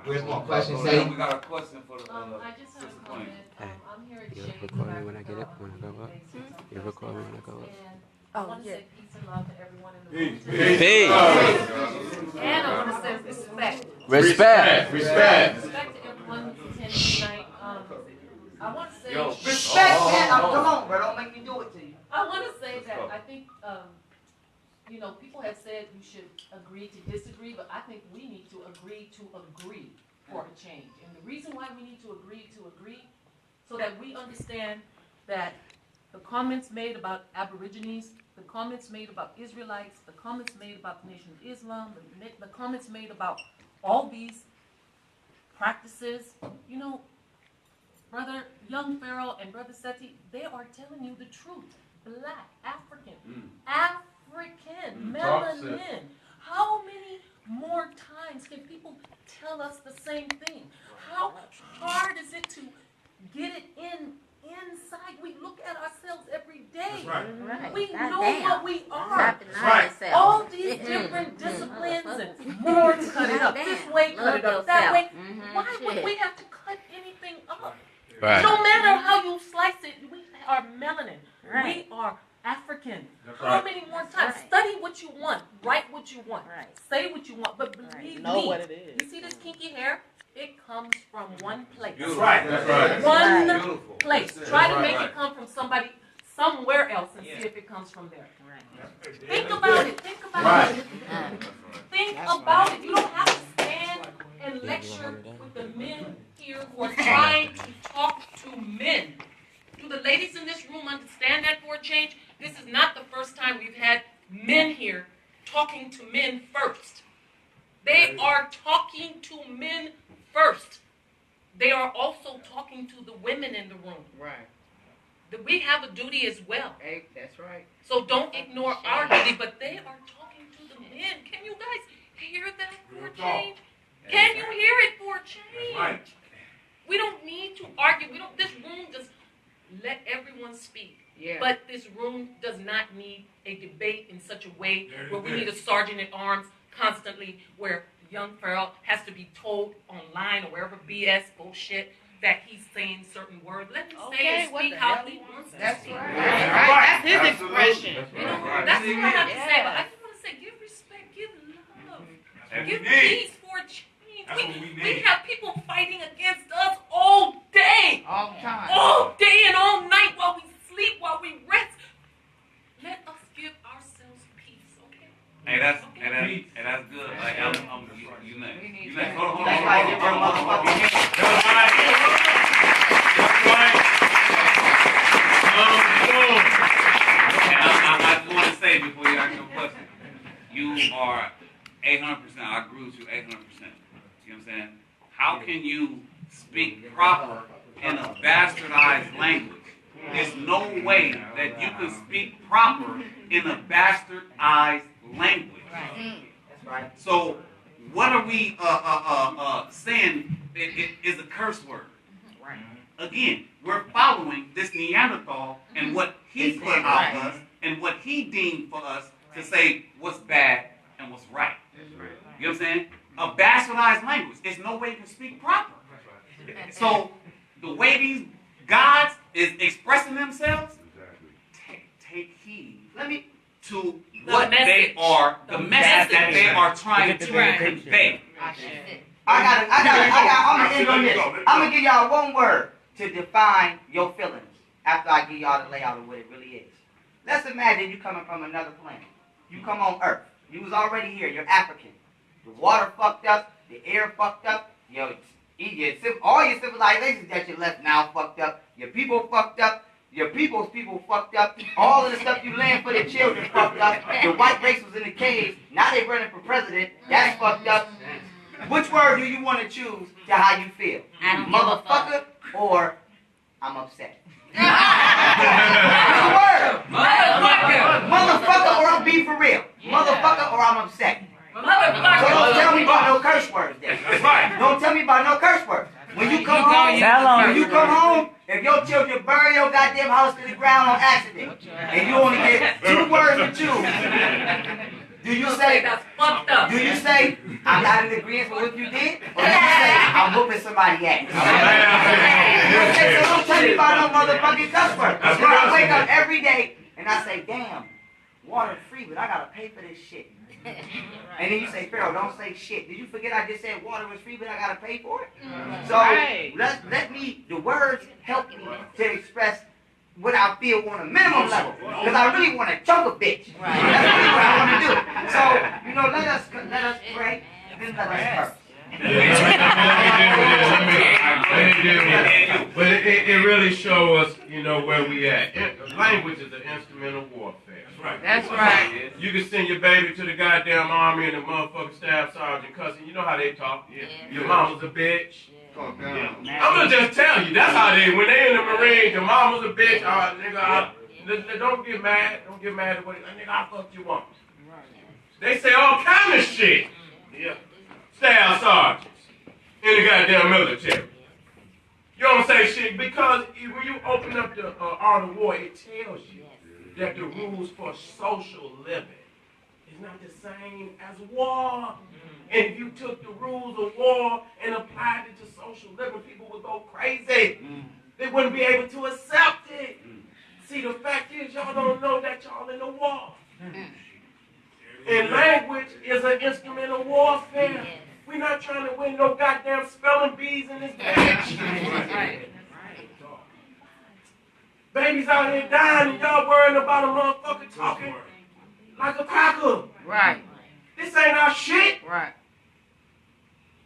Where's my question, Seti? We got a question for the I just have a comment. I'm here at You record me when I get up, when I go up. You record me when I go up. I want to say peace and love to everyone in the room. Peace. And I want to say respect. Respect. Respect to everyone who's attending tonight. I want to say respect, man. Come on, bro. Don't make me do it to you. I want to say that I think, you know, people have said you should agree to disagree, but I think we need to agree for a change. And the reason why we need to agree, so that we understand that the comments made about Aborigines, the comments made about Israelites, the comments made about the Nation of Islam, the comments made about all these practices, you know, Brother Young Pharaoh and Brother Seti, they are telling you the truth. Black, African, melanin. How many more times can people tell us the same thing? How hard is it to get it inside? We look at ourselves every day. Right. We know what we are. Right. All these different disciplines and more to cut it up this way, cut it up that way. Why would we have to cut anything up? Right. No matter how you slice it, we are melanin. We are African. How many more times? Study what you want. Write what you want. Say what you want. But believe me, what it is. You see this kinky hair? It comes from one place. That's right. One place. Try to make it come from somebody somewhere else and see if it comes from there. Think about it. Think about it. Think about it. You don't have to stand and lecture with the men here who are trying to talk to men. Do the ladies in this room understand that for a change? This is not the first time we've had men here talking to men first. They are talking to men first. They are also talking to the women in the room. Right. We have a duty as well. Hey, that's right. So don't ignore our duty, but they are talking to the men. Can you guys hear that for a change? Can you hear it for a change? We don't need to argue. This room just let everyone speak. Yeah. But this room does not need a debate in such a way where we need a sergeant at arms constantly, where young Pharaoh has to be told online or wherever BS bullshit that he's saying certain words. Let him say and speak how he wants to speak. That's his expression. You know, that's what I have to say. But I just want to say, give respect, give love, give peace for a change. We have people fighting against us all day. All the time. All day and all night while we sleep, while we rest. Let us give ourselves peace, okay? Hey, that's good. Like, you next. Hold on. I just want to say before you ask your question, you are 800%. I agree with you 800%. You know what I'm saying? How can you speak proper in a bastardized language There's no way that you can speak proper in a bastardized language. That's right. So what are we saying is a curse word? Right. Again, we're following this Neanderthal and what he put out us and what he deemed for us to say what's bad and what's right. You know what I'm saying? A bastardized language. There's no way you can speak proper. So the way these gods is expressing themselves, take heed to what they are, the message that they are trying to convey. I'm gonna end on this. I'm gonna give y'all one word to define your feelings after I give y'all the layout of what it really is. Let's imagine you coming from another planet. You come on Earth. You was already here. You're African. The water fucked up. The air fucked up. All your civilizations that you left now fucked up. Your people fucked up. Your people's people fucked up. All of the stuff you land for the children fucked up. The white race was in the caves. Now they running for president. That's fucked up. Which word do you want to choose to how you feel? Motherfucker or I'm upset? Which word? Motherfucker or I'm being for real? Motherfucker or I'm upset? So don't tell me about no curse words then. Don't tell me about no curse words. When you come home, if your children burn your goddamn house to the ground on accident, and you only get 2 words to choose, do you say that's fucked up? Do you say I'm not in agreement with what you did, or do you say I'm whooping somebody ass? So don't tell me about no motherfucking cuss word. I wake up every day and I say, damn, water's free, but I gotta pay for this shit. And then you say, Pharaoh, don't say shit. Did you forget I just said water was free, but I gotta pay for it? So let me, the words help me to express what I feel on a minimum level. Because I really want to choke a bitch. That's really what I want to do. So, let us pray, then let us curse. But it really shows us, where we at. Language is an instrument of warfare. That's right. You can send your baby to the goddamn army and the motherfucking staff sergeant cussing. You know how they talk. Your mama's a bitch. I'm gonna just tell you, that's how when they in the Marines, your mama's a bitch. Nigga, don't get mad. Don't get mad at what nigga, I fucked you once. They say all kind of shit. Yeah. Staff sergeants in the goddamn military. You don't say shit because when you open up the Art of War, it tells you that the rules for social living is not the same as war. And if you took the rules of war and applied it to social living, people would go crazy. They wouldn't be able to accept it. See, the fact is, y'all don't know that y'all in a war. And language is an instrument of warfare. We're not trying to win no goddamn spelling bees in this bitch. Babies out here dying and y'all worrying about a motherfucker talking like a cracker. Right. This ain't our shit. Right.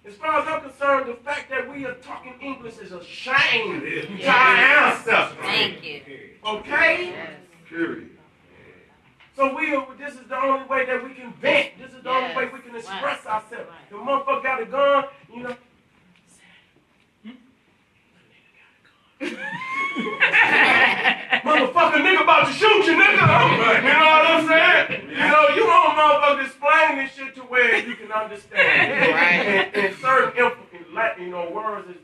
As far as I'm concerned, the fact that we are talking English is a shame to our ancestors. Thank you. Okay? Period. So this is the only way that we can vent. This is the only way we can express ourselves. The motherfucker got a gun, Motherfucker, nigga about to shoot you, nigga. You know what I'm saying? You want motherfucker explain this shit to where you can understand. Right. And certain words is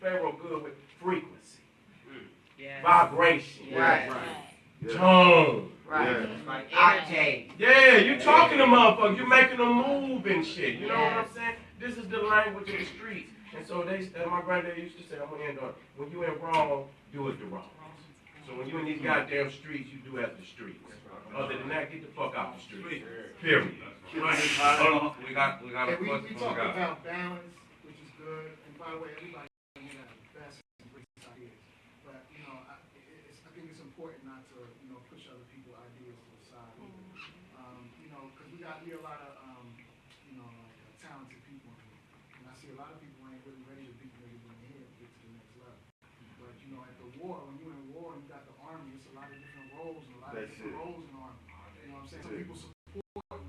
Pharaoh good with frequency, vibration, tone. Right. Octave. Yeah, you talking to motherfuckers. You making them move and shit. You know what I'm saying? This is the language of the streets. And so my granddad used to say, I'm going to end on, when you in wrong, do it the wrong. So when you in these goddamn streets, you do as the streets. Other than that, get the fuck out the streets. Period. Hold on. We got a question. We talk about balance, which is good. And by the way, everybody has the best and greatest ideas. But, I think it's important not to, push other people's ideas to the side. Because we hear a lot of, talented people in here. And I see a lot of people ain't really ready to beat niggas in the head to get to the next level. But, at the war, when you're in war and you got the army, it's a lot of different roles and a lot of different roles in the army. You know what I'm saying? Some people support one.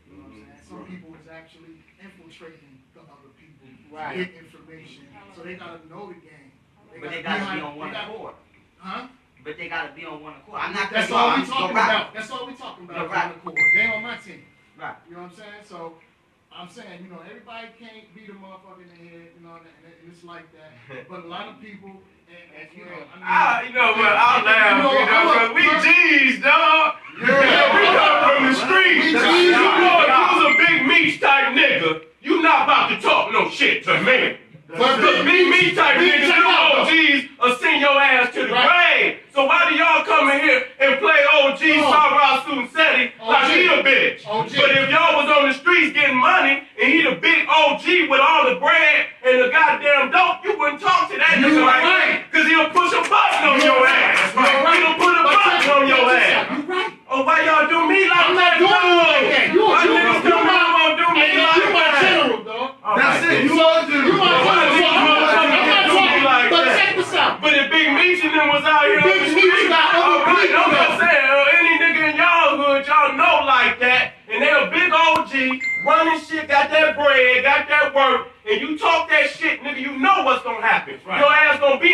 You know what I'm saying? Some people is actually infiltrating the other people to get information. So they got to know the game. But they got to be on one accord. Huh? But they gotta be on one accord. I'm not. That's all we talking about. That's all we talking about. Right. On accord. They on my team. Right. You know what I'm saying? So I'm saying, you know, everybody can't beat a motherfucker in the head, you know, and it's like that. But a lot of people, and you know, I mean, you know what? I'll laugh, you know, because we G's, dog. Yeah, we come from the streets. You know, if you was a big meat type nigga, you not about to talk no shit to me. But big meat type niggas, you OGs, will send your ass to the grave. So why do y'all come in here and play OG Sara, Suten, Seti like he a bitch? But if y'all was on the streets getting money and he the big OG with all the bread and the goddamn dope, you wouldn't talk to that nigga like that. Because he'll push a button on your ass. He'll put a button on your ass. Oh, why y'all do me like I'm not doing you like that. You why niggas don't want to do me like you my that? general, dog. That's it. You my general. But check this out. But if Big Meech and them was out here, Big Meech got other people. I'm just saying, any nigga in y'all hood, y'all know like that, and they a big OG, running shit, got that bread, got that work, and you talk that shit, nigga, you know what's gonna happen. Right. Your ass gonna be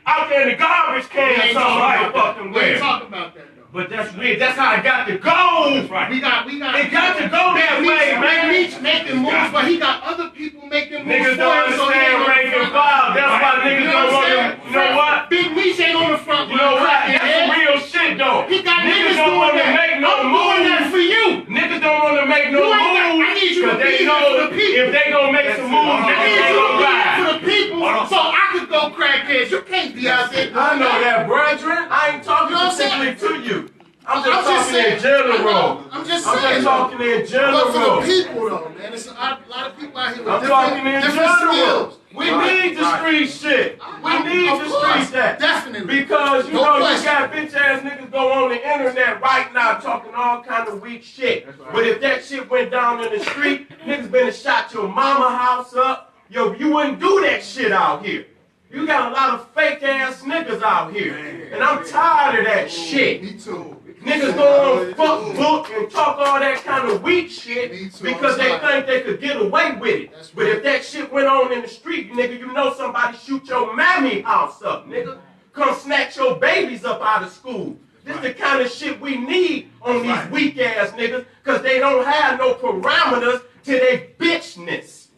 out there in the garbage can somewhere fucking We ain't where. talking about that. But that's weird. That's how it got to go. Right. We got. It got to go that way, man. Big Meech making moves, but he got other people making moves. Niggas don't understand rank and file. That's why niggas don't want to. You know what? Big Meech ain't on the front. You know what? That's some real shit though. He got niggas niggas don't want to doing make no I'm doing that moves. for you. Niggas don't want to make no I moves need you to because they be know here for the people. if they gonna make some moves, I niggas need you ain't to gonna be here ride. for the people, so I could go crackheads. You can't be out there. I know that, brethren. I ain't talking specifically to you. I'm just talking in general. I'm just saying. talking in general. But for the people, though, man, it's a lot of people out here with I'm talking in different general. skills. We need the street shit. We need the street that. Definitely. Because, you know, you got bitch ass niggas go on the internet right now talking all kind of weak shit. But if that shit went down in the street, niggas been shot your mama house up. Yo, you wouldn't do that shit out here. You got a lot of fake ass niggas out here. And I'm tired of that shit. Me too. Niggas go on fuck book and talk all that kind of weak shit because they think they could get away with it. But if that shit went on in the street, nigga, you know somebody shoot your mammy house up, nigga. Come snatch your babies up out of school. This the kind of shit we need on these weak ass niggas because they don't have no parameters to their bitchness.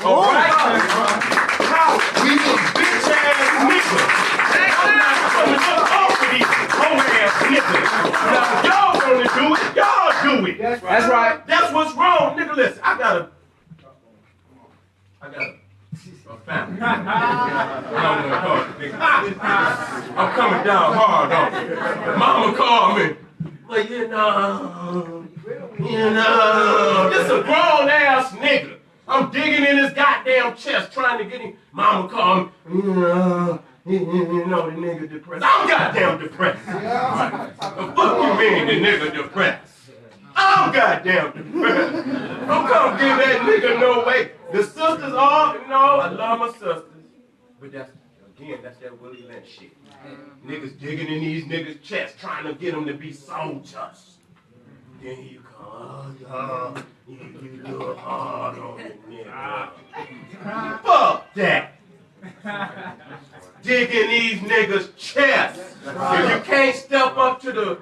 Alright? Now, we some bitch ass niggas. I'm not coming up off of these whole ass niggas. Now, y'all wanna do it, y'all do it. That's right. That's what's wrong. Nigga, listen, I got a family. I'm coming down hard on it. Mama called me. But you know, this a grown ass nigga. I'm digging in his goddamn chest trying to get him. Mama called me. You know the nigga depressed. I'm goddamn depressed. The fuck you mean the nigga depressed? I'm goddamn depressed. Don't come give that nigga no way. The sisters are, you know, I love my sisters. But that's, again, that's that Willie Lynch shit. Niggas digging in these niggas' chests trying to get them to be soldiers. Then you come, you do it hard on the nigga. Fuck that. Digging these niggas' chests. If you can't step up to the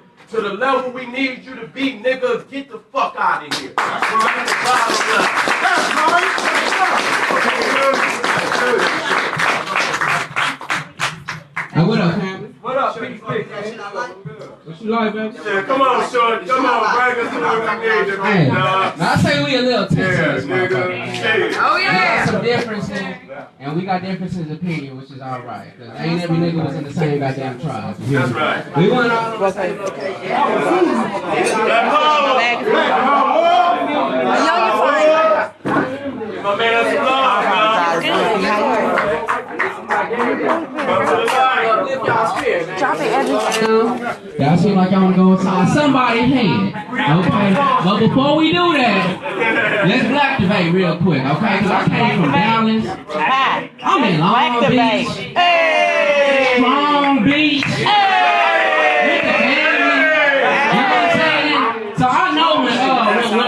level we need you to be, nigga, get the fuck out of here. That's the bottom line. That's Hey, what up, family? What up, peace? What you like, baby? Yeah, come on, shorty. Come on, bring us to what we need to be, Hey, dog. now I say we a little tense Yeah, in this motherfucker, man. nigga. Oh, yeah. We got some differences, and we got differences in opinion, which is all right. Because ain't every nigga was in the same goddamn tribe. That's right. We want all of us to be okay. My man, some love, Y'all seem like y'all want to go inside somebody's head. Okay? But before we do that, let's black debate real quick, okay? Because I came from Dallas. I'm in Long Beach. Strong Beach. With the family. You know what I'm saying? So I know when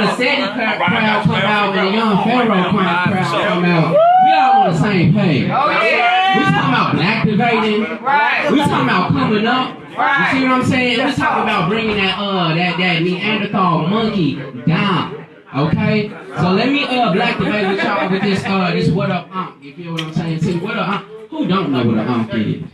the Seti crowd come out, when the young Pharaoh crowd come out, we all on the same page. We talking about about activating. Right. We talking about coming up. Right. You see what I'm saying? We talking about bringing that Neanderthal monkey down. Okay? So let me activate with y'all with this what up you feel what I'm saying? See, what up who don't know what an is?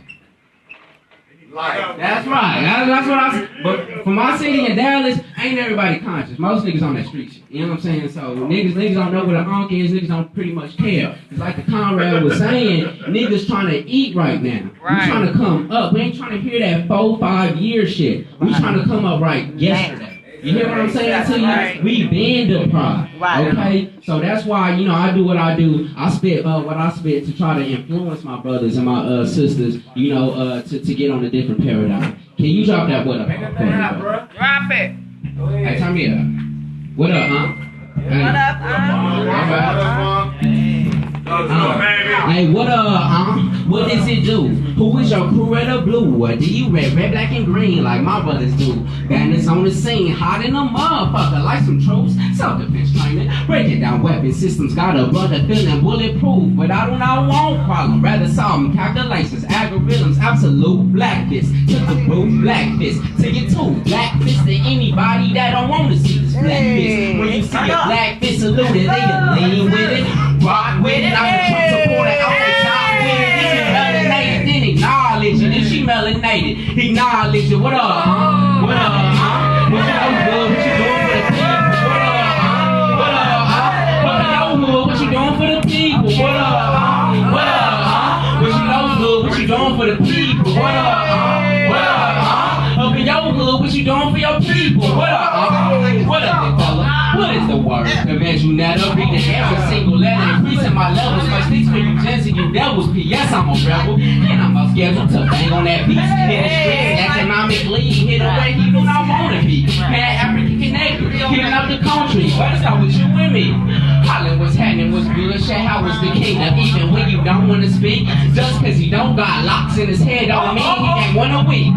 That's right. That's what I said. But for my city in Dallas, ain't everybody conscious. Most niggas on that street shit. You know what I'm saying? So niggas don't know what an ankh is. Niggas don't pretty much care. It's like the comrade was saying, niggas trying to eat right now. Right. We trying to come up. We ain't trying to hear that 4-5 year shit. We trying to come up right yesterday. You hear what I'm saying to you? We been deprived. Okay? So that's why, you know, I do what I do. I spit what I spit to try to influence my brothers and my sisters, you know, to get on a different paradigm. Can you drop that what up? Drop it. Hey, turn me up. What up, huh? Hey. What up, Hey, what what does it do? Who is your crew red or blue? Or do you red, black, and green like my brothers do? Bandits on the scene, hot in a motherfucker like some troops. Self-defense training, breaking down weapon systems. Got a brother feeling bulletproof, but I do not want problem. Rather solve them calculations, algorithms, absolute blackness. To the roof, black fist. To your two, black fist to anybody that don't want to see this black fist. When you see a black fist saluted, they lean with it, rock with it. I'm the Trump supporter out the top with it. If you melanated, then acknowledge it. If she melanated, acknowledge it. What up, huh? What up, huh? What you know good? What you doing for the people? What up, huh? What up, huh? What you know good? What you doing for the people? What up, huh? What up, huh? What you know good? What you doing for the people? What up, huh? What up, huh? Up in your hood, what you doing for your people? What up, huh? What up, fella? What is the word? Convince you never read every single letter, increasing my levels. My sticks for you gents and you devils. P.S. I'm a rebel, and I'm a scheduled to bang on that beat. Hit the streets, economically, hit away, he do not wanna be. Pan-African connected, hitting up the country. But it's not with you and me. Hollin' what's happening, what's good, shit, how was the kingdom? Even when you don't wanna speak, just cause he don't got locks in his head don't mean he ain't one a week.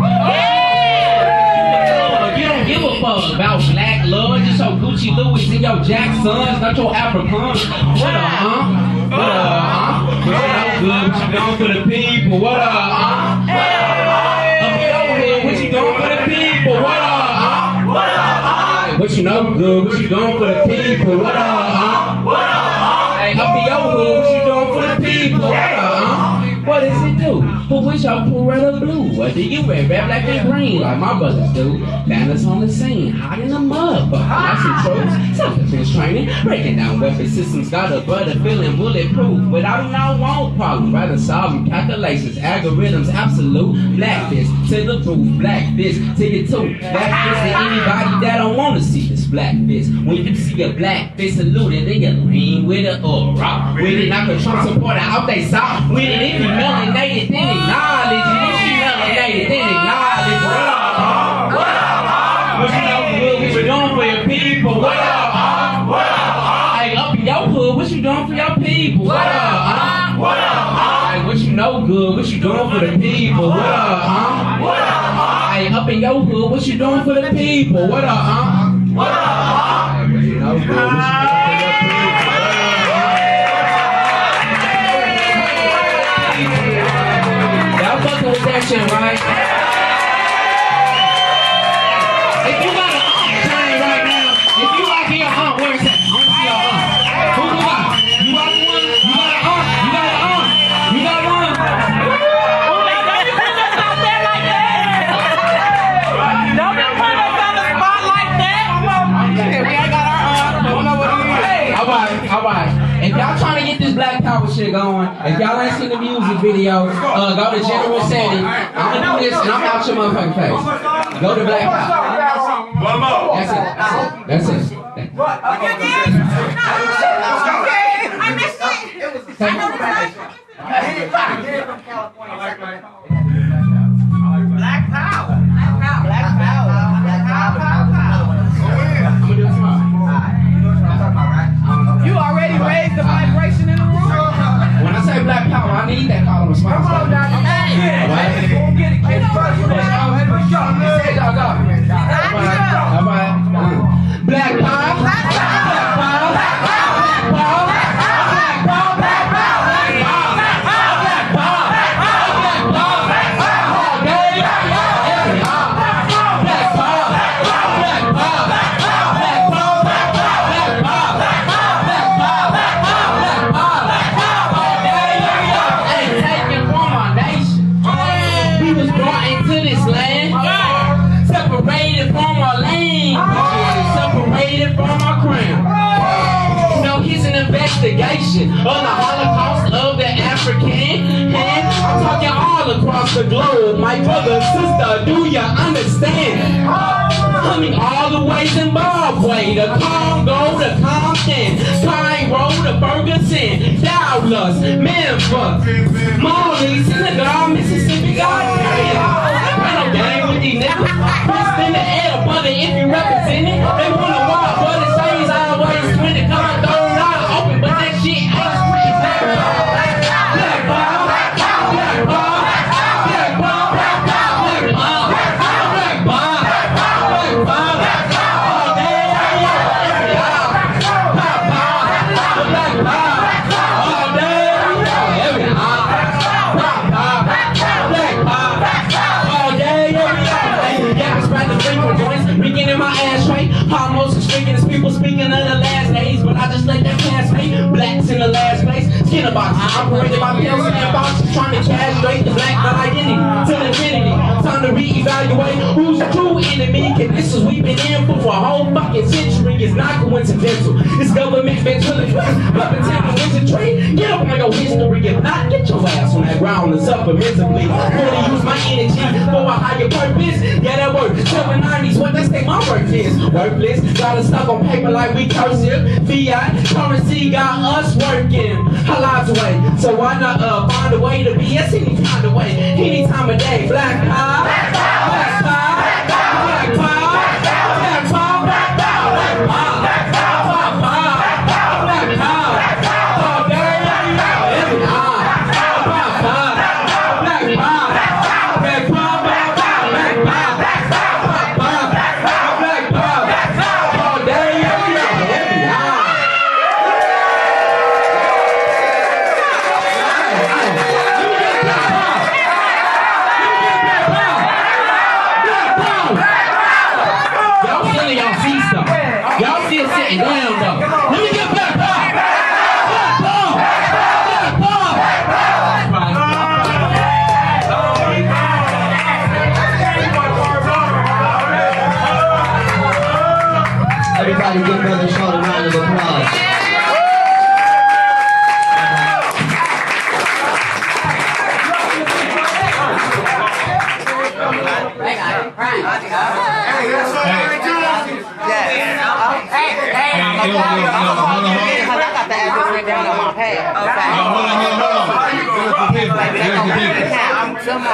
You don't give a fuck about black love, just your Gucci Louis and your Jacksons, not your Africans. What up, huh? What up, huh? What good? What you doing for the people? What up, huh? What up, huh? Up your hood, what you doing for the people? What up, huh? What up, huh? What you know good? What you doing for the people? What up, huh? What up, huh? Hey, up in your hood, what you doing for the people? What up, huh? What does it do? Who is your crew red or blue? Or do you red, black, and green like my brothers do? Bandits on the scene, hot in the mud, but like some troops. Self-defense training, breaking down weapon systems. Got a brother feeling bulletproof, but I do not want problems. Rather solving calculations, algorithms, absolute black fist to the roof, black fist to your two. Black fist to anybody that don't want to see this black fist. When you see a black fist saluted, then you lean with it or rock with it. Knock a Trump supporter out they sock with it. If you melanated, then acknowledge it. If she melanated, then acknowledge it. What up, huh? What up, huh? What you know good? What you doing for your people? What up, huh? What up, huh? Hey, up in your hood, what you doing for your people? What up, huh? What up, huh? Hey, what you know good? What you doing for the people? What up, huh? What up, huh? Hey, up in your hood, what you doing for the people? What up, huh? What up, huh? Hey, what you know good? What you doing for your people? Y'all fucking with that shit, right? If you got an aunt turn right now, if you like your aunt, where is that? I want to see your aunt. Who you got? You got one? You got an aunt? You got an aunt? You got one? Don't be putting us out there like that. Don't be putting us on the spot like that. We ain't got our aunt. Don't know what it is. All right. If y'all trying to get this Black Power shit going, if y'all ain't seen the music video, go to General Seti. I'm gonna do this and I'm out your motherfucking face. Go to Black Power. One more. That's it. What? Okay, then. I missed it. It was I know Get it from California. Black Power. Black Power. Black Power. I'm gonna do it tomorrow. You already raised the vibration in the room. When I say Black Power, I need that call and response. Come on, Daddy. Hey. All Get it, kid. right. Black Power. Black Power. Black Power. Black Power. Black Power. Black Power. Black Power. Black Power. celebration of the Holocaust of the African. And I'm talking all across the globe. My brother, sister, do you understand? I mean all the way Zimbabwe, the Congo, the Compton, Cairo, the Ferguson, Dallas, Memphis, Molly, Senegal, Mississippi, God, ain't no game with these niggas. Fist in the air, brother, if you represent it. They wanna walk, but it says always when the car thrown out open, but that shit ain't screen. Black ball, black ball, black ball, black ball, black ball, black ball, black ball, black ball, black ball, all day, every hour, black ball, black ball, all day, every hour, black ball, black ball, all day, every hour. Yeah, I spread the frequent joints, reeking in my ashtray. Almost as speaking as people speaking of the last days, but I just let that pass me. Blacks in the last place, skin box operated by pills and boxes, trying to castrate the black identity till infinity. Time to reevaluate who's the true enemy. Conditions we've been in for a whole fucking century is not coincidental. It's government ventriloquist, puppetry, wizardry. Get up on your history, if not, get your ass on that ground and suffer miserably. Really use my energy for a higher purpose. Yeah, that work. 790s, what they say my work is. Worthless, got us stuck on paper like we cursive. Fiat, currency got us working. Our lives away, so why not find a way to be us any kind of way, any time of day. Black power, black power, black power, black power, black power, black power, black power, black power, black power, all day, every hour, black power, black power, black power, black power, black power, black power, all day, every hour. Y'all still sitting down though. Let me get back up. Everybody give Brother Shaw a round of applause.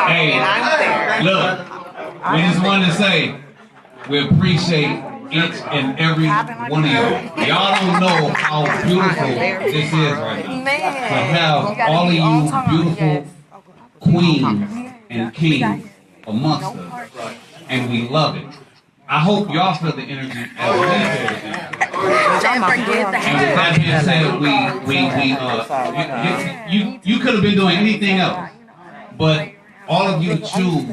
Hey, look, we just wanted to say we appreciate each and every one of y'all. Y'all don't know how beautiful this is right now. To have all of you beautiful queens and kings amongst us, and we love it. I hope y'all feel the energy as we feel the energy. And with that being said, you could have been doing anything else, but all of you choose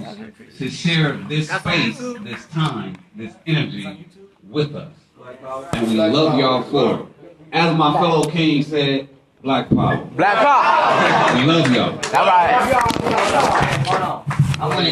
to share this space, this time, this energy with us. And we love y'all for it. As my fellow king said, Black Power. Black Power. We love y'all. All right.